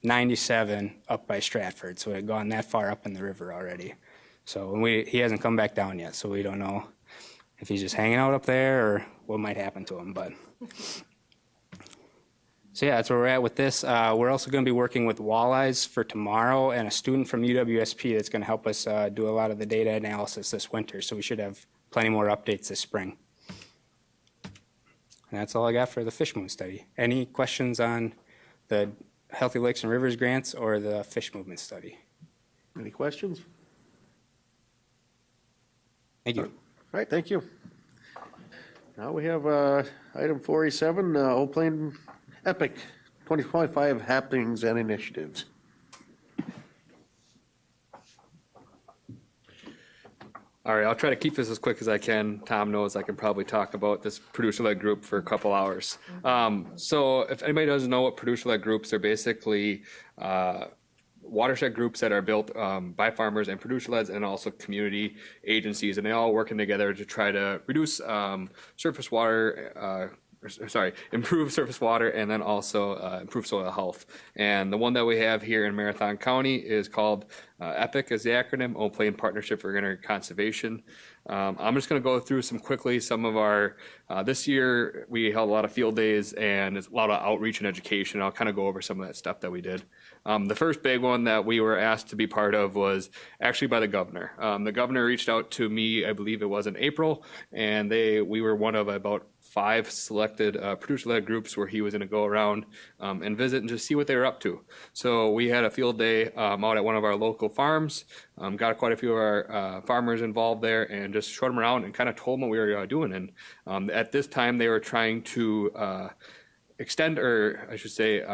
97 up by Stratford. So it had gone that far up in the river already. So he hasn't come back down yet, so we don't know if he's just hanging out up there or what might happen to him. But so yeah, that's where we're at with this. We're also going to be working with walleyes for tomorrow, and a student from UWSP that's going to help us do a lot of the data analysis this winter. So we should have plenty more updates this spring. And that's all I got for the fish movement study. Any questions on the Healthy Lakes and Rivers grants or the fish movement study? Any questions? Thank you. All right, thank you. Now we have item 4A7, Old Plain Epic 2025 happenings and initiatives. All right, I'll try to keep this as quick as I can. Tom knows I can probably talk about this producer-led group for a couple hours. So if anybody doesn't know what producer-led groups are, basically watershed groups that are built by farmers and producer-leds, and also community agencies, and they all working together to try to reduce surface water, improve surface water, and then also improve soil health. And the one that we have here in Marathon County is called EPIC, is the acronym, Old Plain Partnership for Integrated Conservation. I'm just going to go through some of our, this year we held a lot of field days and a lot of outreach and education. I'll kind of go over some of that stuff that we did. The first big one that we were asked to be part of was actually by the governor. The governor reached out to me, I believe it was in April, and we were one of about 5 selected producer-led groups where he was going to go around and visit and just see what they were up to. So we had a field day out at one of our local farms, got quite a few of our farmers involved there, and just showed them around and kind of told them what we were doing. And at this time, they were trying to extend, or I should say,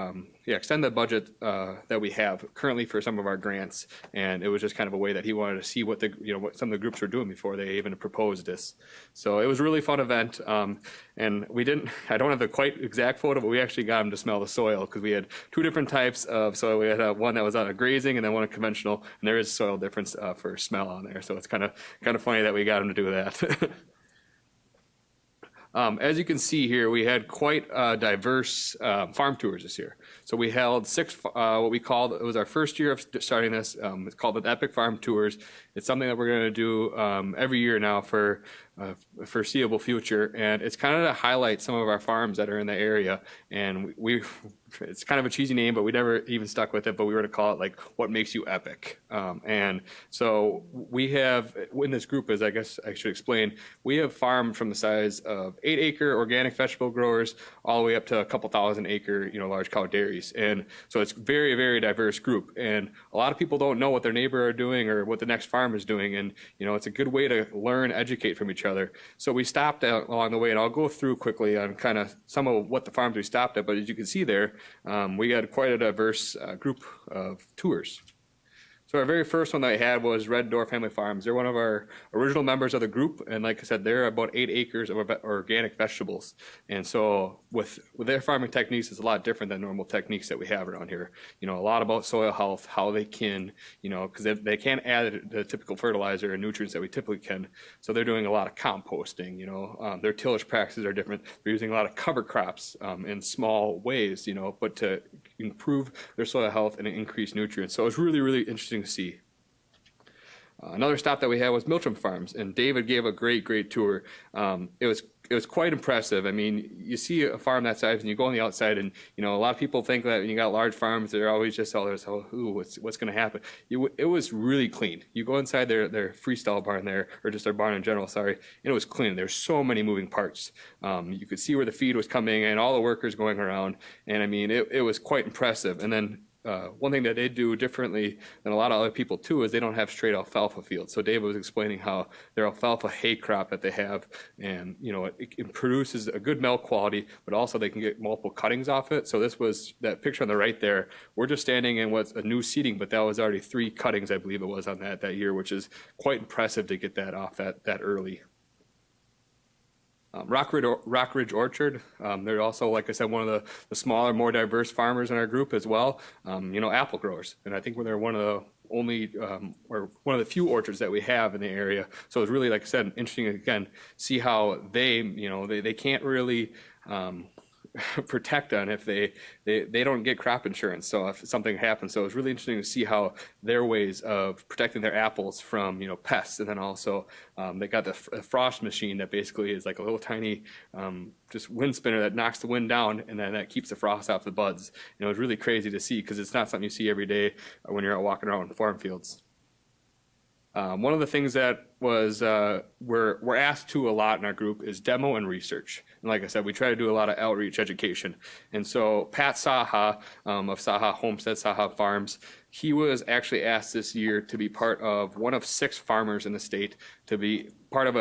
extend the budget that we have currently for some of our grants. And it was just kind of a way that he wanted to see what what some of the groups were doing before they even proposed this. So it was a really fun event. And I don't have the quite exact photo, but we actually got him to smell the soil because we had 2 different types of soil. We had one that was on a grazing and then one a conventional, and there is soil difference for smell on there. So it's kind of funny that we got him to do that. As you can see here, we had quite diverse farm tours this year. So we held 6, what we called, it was our first year of starting this. It's called the Epic Farm Tours. It's something that we're going to do every year now for foreseeable future. And it's kind of to highlight some of our farms that are in the area. And it's kind of a cheesy name, but we never even stuck with it, but we were to call it like what makes you epic. And so we have in this group, as I guess I should explain, we have farmed from the size of 8-acre organic vegetable growers all the way up to a couple thousand-acre, large cow dairies. And so it's very, very diverse group. And a lot of people don't know what their neighbor are doing or what the next farm is doing. And, it's a good way to learn, educate from each other. So we stopped along the way, and I'll go through quickly on kind of some of what the farms we stopped at. But as you can see there, we had quite a diverse group of tours. So our very first one that I had was Red Door Family Farms. They're one of our original members of the group, and like I said, they're about 8 acres of organic vegetables. And so with their farming techniques, it's a lot different than normal techniques that we have around here. A lot about soil health, how they can, because they can't add the typical fertilizer and nutrients that we typically can. So they're doing a lot of composting. Their tillage practices are different. They're using a lot of cover crops in small ways, but to improve their soil health and increase nutrients. So it's really, really interesting to see. Another stop that we had was Miltram Farms, and David gave a great tour. It was quite impressive. I mean, you see a farm that size and you go on the outside and, a lot of people think that when you got large farms, they're always just, what's going to happen? It was really clean. You go inside their freestyle barn there, or just their barn in general, and it was clean. There's so many moving parts. You could see where the feed was coming and all the workers going around. And I mean, it was quite impressive. And then one thing that they do differently than a lot of other people too is they don't have straight alfalfa fields. So David was explaining how their alfalfa hay crop that they have, and it produces a good milk quality, but also they can get multiple cuttings off it. So this was that picture on the right there. We're just standing in what's a new seeding, but that was already 3 cuttings, I believe it was, on that year, which is quite impressive to get that off that early. Rockridge Orchard, they're also, like I said, one of the smaller, more diverse farmers in our group as well. Apple growers, and I think they're one of the only or one of the few orchards that we have in the area. So it's really, like I said, interesting again, see how they can't really protect on if they don't get crop insurance. So if something happens, so it's really interesting to see how their ways of protecting their apples from pests, and then also they got the frost machine that basically is like a little tiny just wind spinner that knocks the wind down, and then that keeps the frost off the buds. It's really crazy to see because it's not something you see every day when you're out walking around farm fields. One of the things that was we're asked to a lot in our group is demo and research. And like I said, we try to do a lot of outreach education. And so Pat Saha of Saha Homestead, Saha Farms, he was actually asked this year to be part of one of 6 farmers in the state to be part of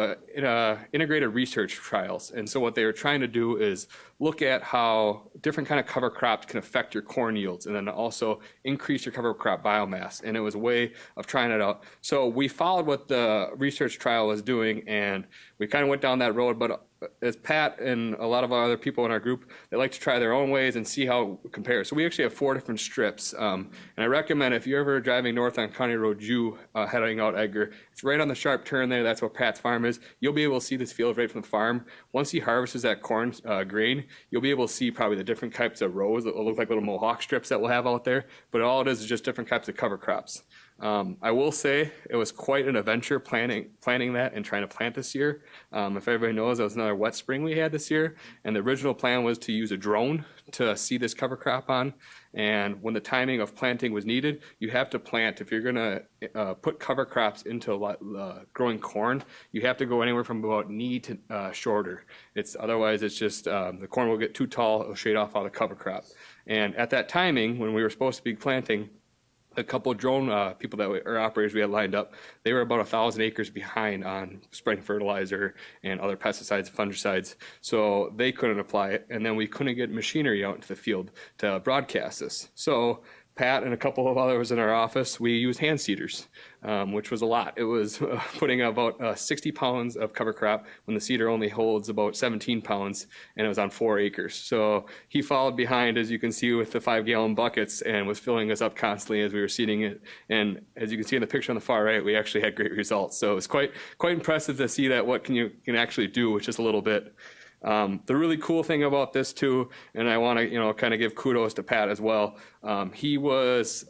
integrated research trials. And so what they were trying to do is look at how different kind of cover crops can affect your corn yields, and then also increase your cover crop biomass. And it was a way of trying it out. So we followed what the research trial was doing, and we kind of went down that road. But as Pat and a lot of our other people in our group, they like to try their own ways and see how it compares. So we actually have 4 different strips. And I recommend if you're ever driving north on County Road Jew, heading out Edgar, it's right on the sharp turn there. That's where Pat's farm is. You'll be able to see this field right from the farm. Once he harvests that corn grain, you'll be able to see probably the different types of rows that will look like little mohawk strips that we'll have out there. But all it is just different types of cover crops. I will say it was quite an adventure planning that and trying to plant this year. If everybody knows, it was another wet spring we had this year, and the original plan was to use a drone to see this cover crop on. And when the timing of planting was needed, you have to plant, if you're going to put cover crops into growing corn, you have to go anywhere from about knee to shorter. Otherwise it's just the corn will get too tall, it'll shade off all the cover crop. And at that timing, when we were supposed to be planting, a couple of drone people or operators we had lined up, they were about 1,000 acres behind on spraying fertilizer and other pesticides, fungicides. So they couldn't apply it. And then we couldn't get machinery out into the field to broadcast this. So Pat and a couple of others in our office, we used hand seeders, which was a lot. It was putting about 60 pounds of cover crop when the seeder only holds about 17 pounds, and it was on 4 acres. So he followed behind, as you can see, with the 5-gallon buckets and was filling us up constantly as we were seeding it. And as you can see in the picture on the far right, we actually had great results. So it was quite impressive to see that what you can actually do with just a little bit. The really cool thing about this too, and I want to kind of give kudos to Pat as well. He was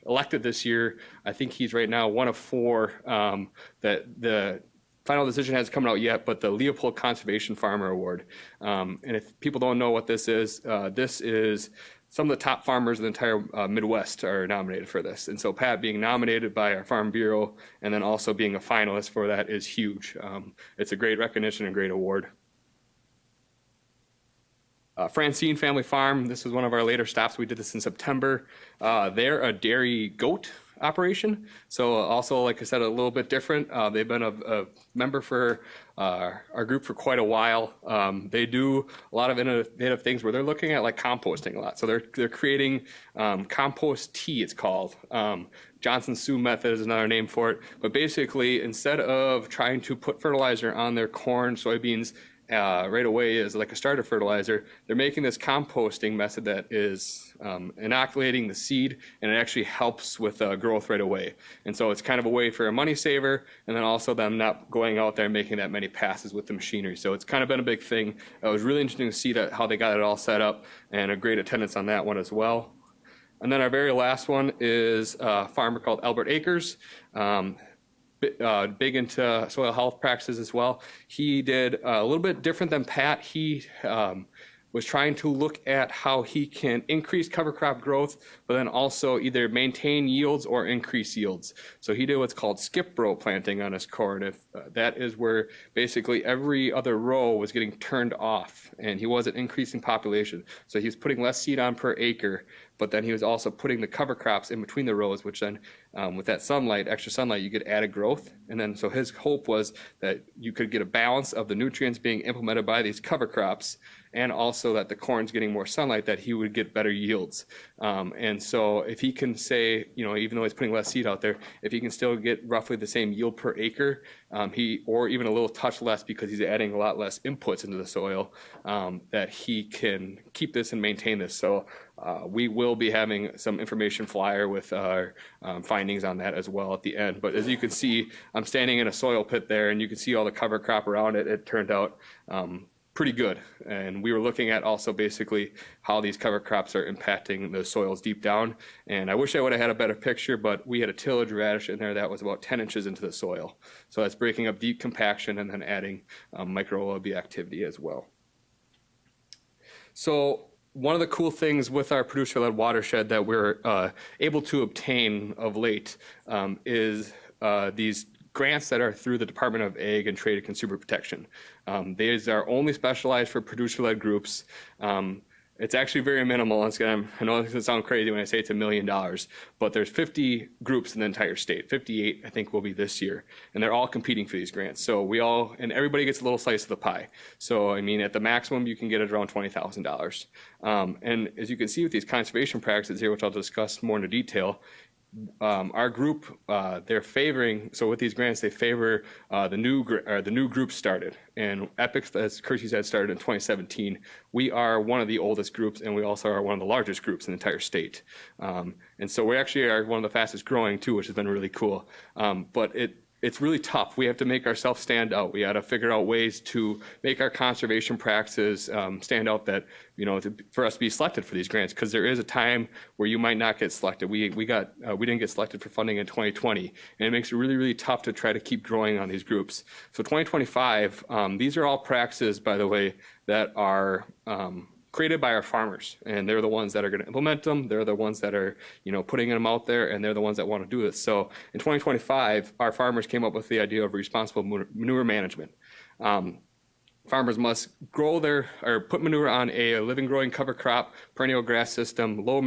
elected this year. I think he's right now one of 4 that the final decision hasn't come out yet, but the Leopold Conservation Farmer Award. And if people don't know what this is some of the top farmers in the entire Midwest are nominated for this. And so Pat being nominated by our Farm Bureau and then also being a finalist for that is huge. It's a great recognition and great award. Francine Family Farm, this was one of our later stops. We did this in September. They're a dairy goat operation. So also, like I said, a little bit different. They've been a member for our group for quite a while. They do a lot of innovative things where they're looking at like composting a lot. So they're creating compost tea, it's called. Johnson Sioux method is another name for it. But basically, instead of trying to put fertilizer on their corn, soybeans, right away as like a starter fertilizer, they're making this composting method that is inoculating the seed, and it actually helps with growth right away. And so it's kind of a way for a money saver, and then also them not going out there and making that many passes with the machinery. So it's kind of been a big thing. It was really interesting to see how they got it all set up, and a great attendance on that one as well. And then our very last one is a farmer called Albert Akers. Big into soil health practices as well. He did a little bit different than Pat. He was trying to look at how he can increase cover crop growth, but then also either maintain yields or increase yields. So he did what's called skip row planting on his corn. That is where basically every other row was getting turned off, and he wasn't increasing population. So he was putting less seed on per acre, but then he was also putting the cover crops in between the rows, which then with that sunlight, extra sunlight, you get added growth. And then so his hope was that you could get a balance of the nutrients being implemented by these cover crops, and also that the corn's getting more sunlight, that he would get better yields. And so if he can say, even though he's putting less seed out there, if he can still get roughly the same yield per acre, or even a little touch less because he's adding a lot less inputs into the soil, that he can keep this and maintain this. So we will be having some information flyer with our findings on that as well at the end. But as you can see, I'm standing in a soil pit there, and you can see all the cover crop around it. It turned out pretty good. And we were looking at also basically how these cover crops are impacting the soils deep down. And I wish I would have had a better picture, but we had a tillage radish in there that was about 10 inches into the soil. So that's breaking up deep compaction and then adding microalgae activity as well. So one of the cool things with our producer-led watershed that we're able to obtain of late is these grants that are through the Department of Ag and Trade and Consumer Protection. These are only specialized for producer-led groups. It's actually very minimal. I know this can sound crazy when I say it's $1 million, but there's 50 groups in the entire state. 58, I think, will be this year, and they're all competing for these grants. So and everybody gets a little slice of the pie. So, at the maximum, you can get it around $20,000. And as you can see with these conservation practices here, which I'll discuss more into detail, our group, they're favoring, so with these grants, they favor the new group started. And EPIC, as Kirsty said, started in 2017. We are one of the oldest groups, and we also are one of the largest groups in the entire state. And so we actually are one of the fastest growing too, which has been really cool. But it's really tough. We have to make ourselves stand out. We got to figure out ways to make our conservation practices stand out that, for us to be selected for these grants, because there is a time where you might not get selected. We didn't get selected for funding in 2020, and it makes it really, really tough to try to keep growing on these groups. So 2025, these are all practices, by the way, that are created by our farmers, and they're the ones that are going to implement them. They're the ones that are, putting them out there, and they're the ones that want to do this. So in 2025, our farmers came up with the idea of responsible manure management. Farmers must put manure on a living growing cover crop, perennial grass system, low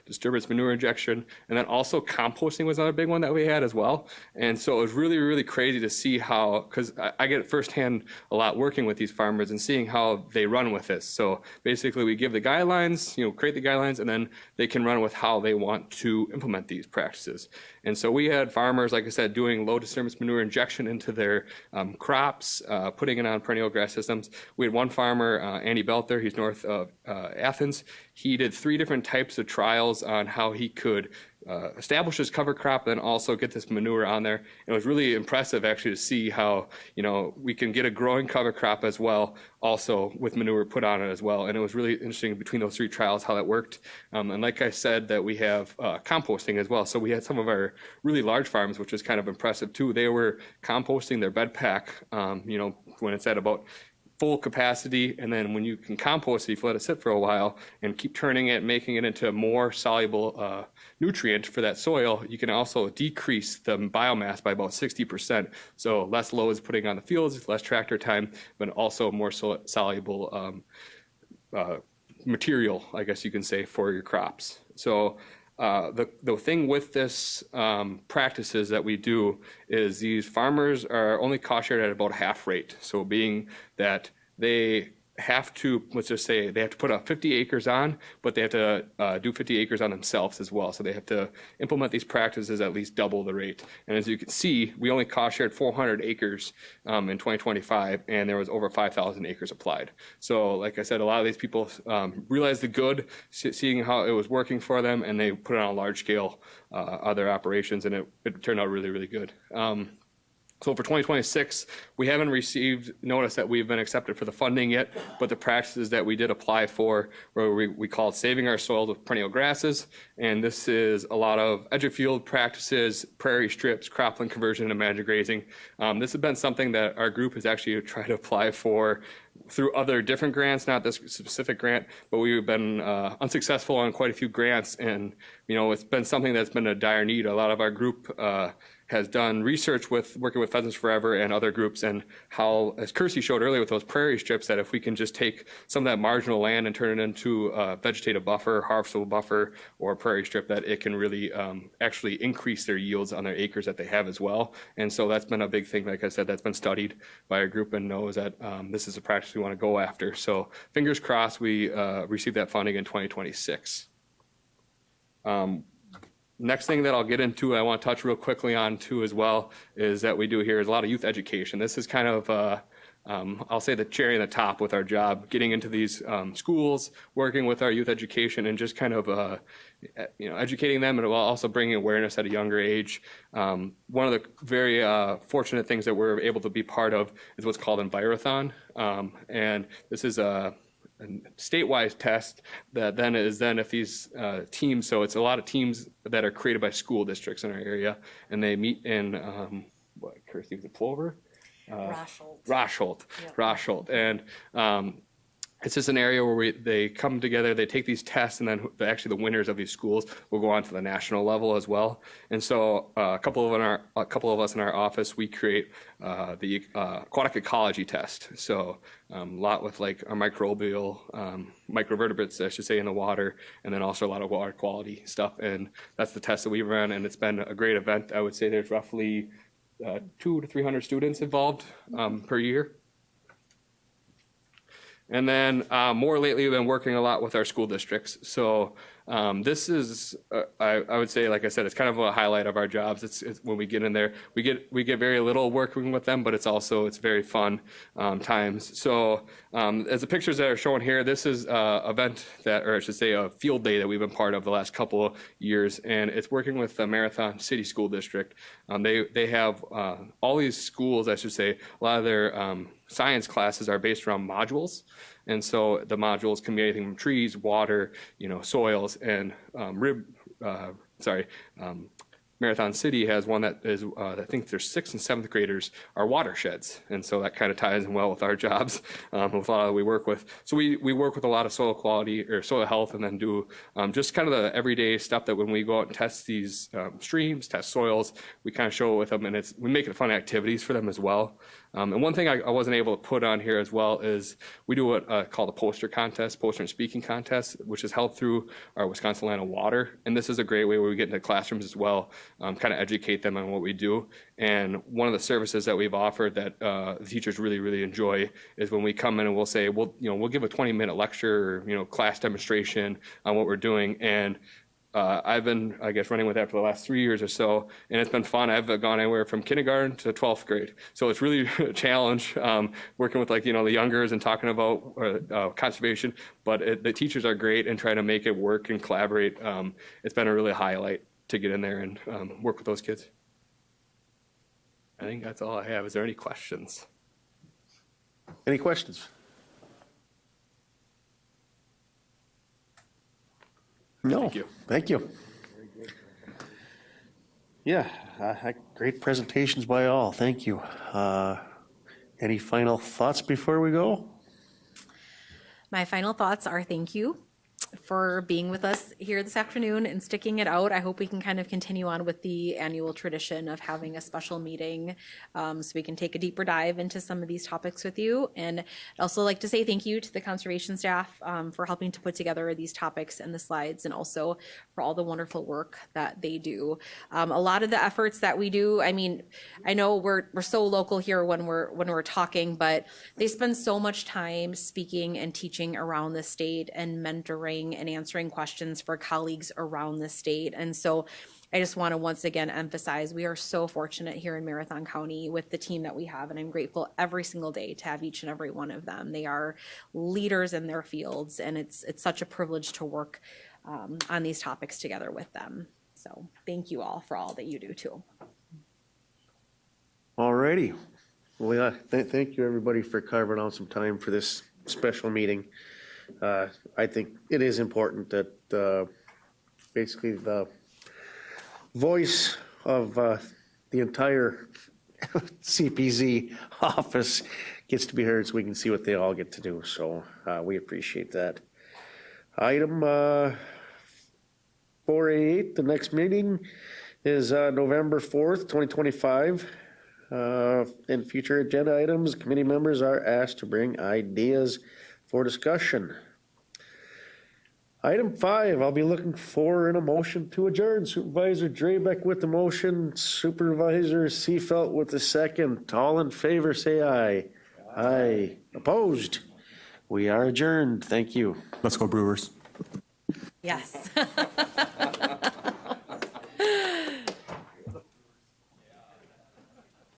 disturbance manure injection, and then also composting was another big one that we had as well. And so it was really, really crazy to see how, because I get firsthand a lot working with these farmers and seeing how they run with this. So basically we give the guidelines, create the guidelines, and then they can run with how they want to implement these practices. And so we had farmers, like I said, doing low disturbance manure injection into their crops, putting it on perennial grass systems. We had one farmer, Andy Belter, he's north of Athens. He did 3 different types of trials on how he could establish his cover crop, then also get this manure on there. And it was really impressive actually to see how, we can get a growing cover crop as well, also with manure put on it as well. And it was really interesting between those 3 trials how that worked. And like I said, that we have composting as well. So we had some of our really large farms, which was kind of impressive too. They were composting their bed pack, when it's at about full capacity, and then when you can compost it, if you let it sit for a while and keep turning it, making it into a more soluble nutrient for that soil, you can also decrease the biomass by about 60%. So less loads putting on the fields, less tractor time, but also more soluble material, I guess you can say, for your crops. So the thing with this practices that we do is these farmers are only cost shared at about half rate. So being that they have to, let's just say, they have to put 50 acres on, but they have to do 50 acres on themselves as well. So they have to implement these practices at least double the rate. And as you can see, we only cost shared 400 acres in 2025, and there was over 5,000 acres applied. So like I said, a lot of these people realized the good, seeing how it was working for them, and they put it on a large scale other operations, and it turned out really, really good. So for 2026, we haven't received notice that we've been accepted for the funding yet, but the practices that we did apply for, where we call it saving our soils with perennial grasses, and this is a lot of edge of field practices, prairie strips, cropland conversion, and managed grazing. This has been something that our group has actually tried to apply for through other different grants, not this specific grant, but we've been unsuccessful on quite a few grants, and it's been something that's been a dire need. A lot of our group has done research working with Pheasants Forever and other groups, and how, as Kirsty showed earlier with those prairie strips, that if we can just take some of that marginal land and turn it into a vegetative buffer, harvestable buffer, or a prairie strip, that it can really actually increase their yields on their acres that they have as well. And so that's been a big thing, like I said, that's been studied by our group and knows that this is a practice we want to go after. So fingers crossed we receive that funding in 2026. Next thing that I'll get into, I want to touch real quickly on too as well, is that we do here is a lot of youth education. This is kind of, I'll say, the cherry on the top with our job, getting into these schools, working with our youth education, and just kind of, educating them, and while also bringing awareness at a younger age. One of the very fortunate things that we're able to be part of is what's called Envirothon, and this is a statewide test that then if these teams, so it's a lot of teams that are created by school districts in our area, and they meet in Kirsty, was it Plover? Rosholt. And it's just an area where they come together, they take these tests, and then actually the winners of these schools will go on to the national level as well. And so a couple of us in our office, we create the aquatic ecology test. So a lot with like our microbial, microvertebrates, I should say, in the water, and then also a lot of water quality stuff. And that's the test that we run, and it's been a great event. I would say there's roughly 200 to 300 students involved per year. And then more lately, we've been working a lot with our school districts. So This is, I would say, like I said, it's kind of a highlight of our jobs. It's when we get in there, we get very little working with them, but it's very fun times. So as the pictures that are shown here, this is an event that, or I should say, a field day that we've been part of the last couple of years, and it's working with the Marathon City School District. They have all these schools, I should say, a lot of their science classes are based around modules. And so the modules can be anything from trees, water, soils, and Marathon City has one that is, I think their 6th and 7th graders are watersheds. And so that kind of ties in well with our jobs, with a lot that we work with. So we work with a lot of soil quality or soil health, and then do just kind of the everyday stuff that when we go out and test these streams, test soils, we kind of show it with them, and we make it fun activities for them as well. And one thing I wasn't able to put on here as well is we do what called a poster and speaking contest, which is held through our Wisconsin Land and Water. And this is a great way where we get into classrooms as well, kind of educate them on what we do. And one of the services that we've offered that the teachers really, really enjoy is when we come in and we'll say, we'll give a 20-minute lecture or, class demonstration on what we're doing. And I've been, I guess, running with that for the last 3 years or so, and it's been fun. I've gone anywhere from kindergarten to 12th grade. So it's really a challenge working with the youngers and talking about conservation, but the teachers are great and trying to make it work and collaborate. It's been a really highlight to get in there and work with those kids. I think that's all I have. Is there any questions? Any questions? No. Thank you. Thank you. Yeah, great presentations by all. Thank you. Any final thoughts before we go? My final thoughts are thank you for being with us here this afternoon and sticking it out. I hope we can kind of continue on with the annual tradition of having a special meeting so we can take a deeper dive into some of these topics with you. And I'd also like to say thank you to the conservation staff for helping to put together these topics and the slides, and also for all the wonderful work that they do. A lot of the efforts that we do, I mean, I know we're so local here when we're talking, but they spend so much time speaking and teaching around the state and mentoring and answering questions for colleagues around the state. And so I just want to once again emphasize we are so fortunate here in Marathon County with the team that we have, and I'm grateful every single day to have each and every one of them. They are leaders in their fields, and it's such a privilege to work on these topics together with them. So thank you all for all that you do too. All righty. Well, yeah, thank you, everybody, for carving out some time for this special meeting. I think it is important that basically the voice of the entire CPZ office gets to be heard, so we can see what they all get to do. So we appreciate that. Item 4A8, the next meeting is November 4th, 2025. And future agenda items, committee members are asked to bring ideas for discussion. Item 5, I'll be looking for a motion to adjourn. Supervisor Drabek with the motion, Supervisor Seefelt with the second. All in favor, say aye. Aye. Opposed? We are adjourned. Thank you. Let's go Brewers. Yes.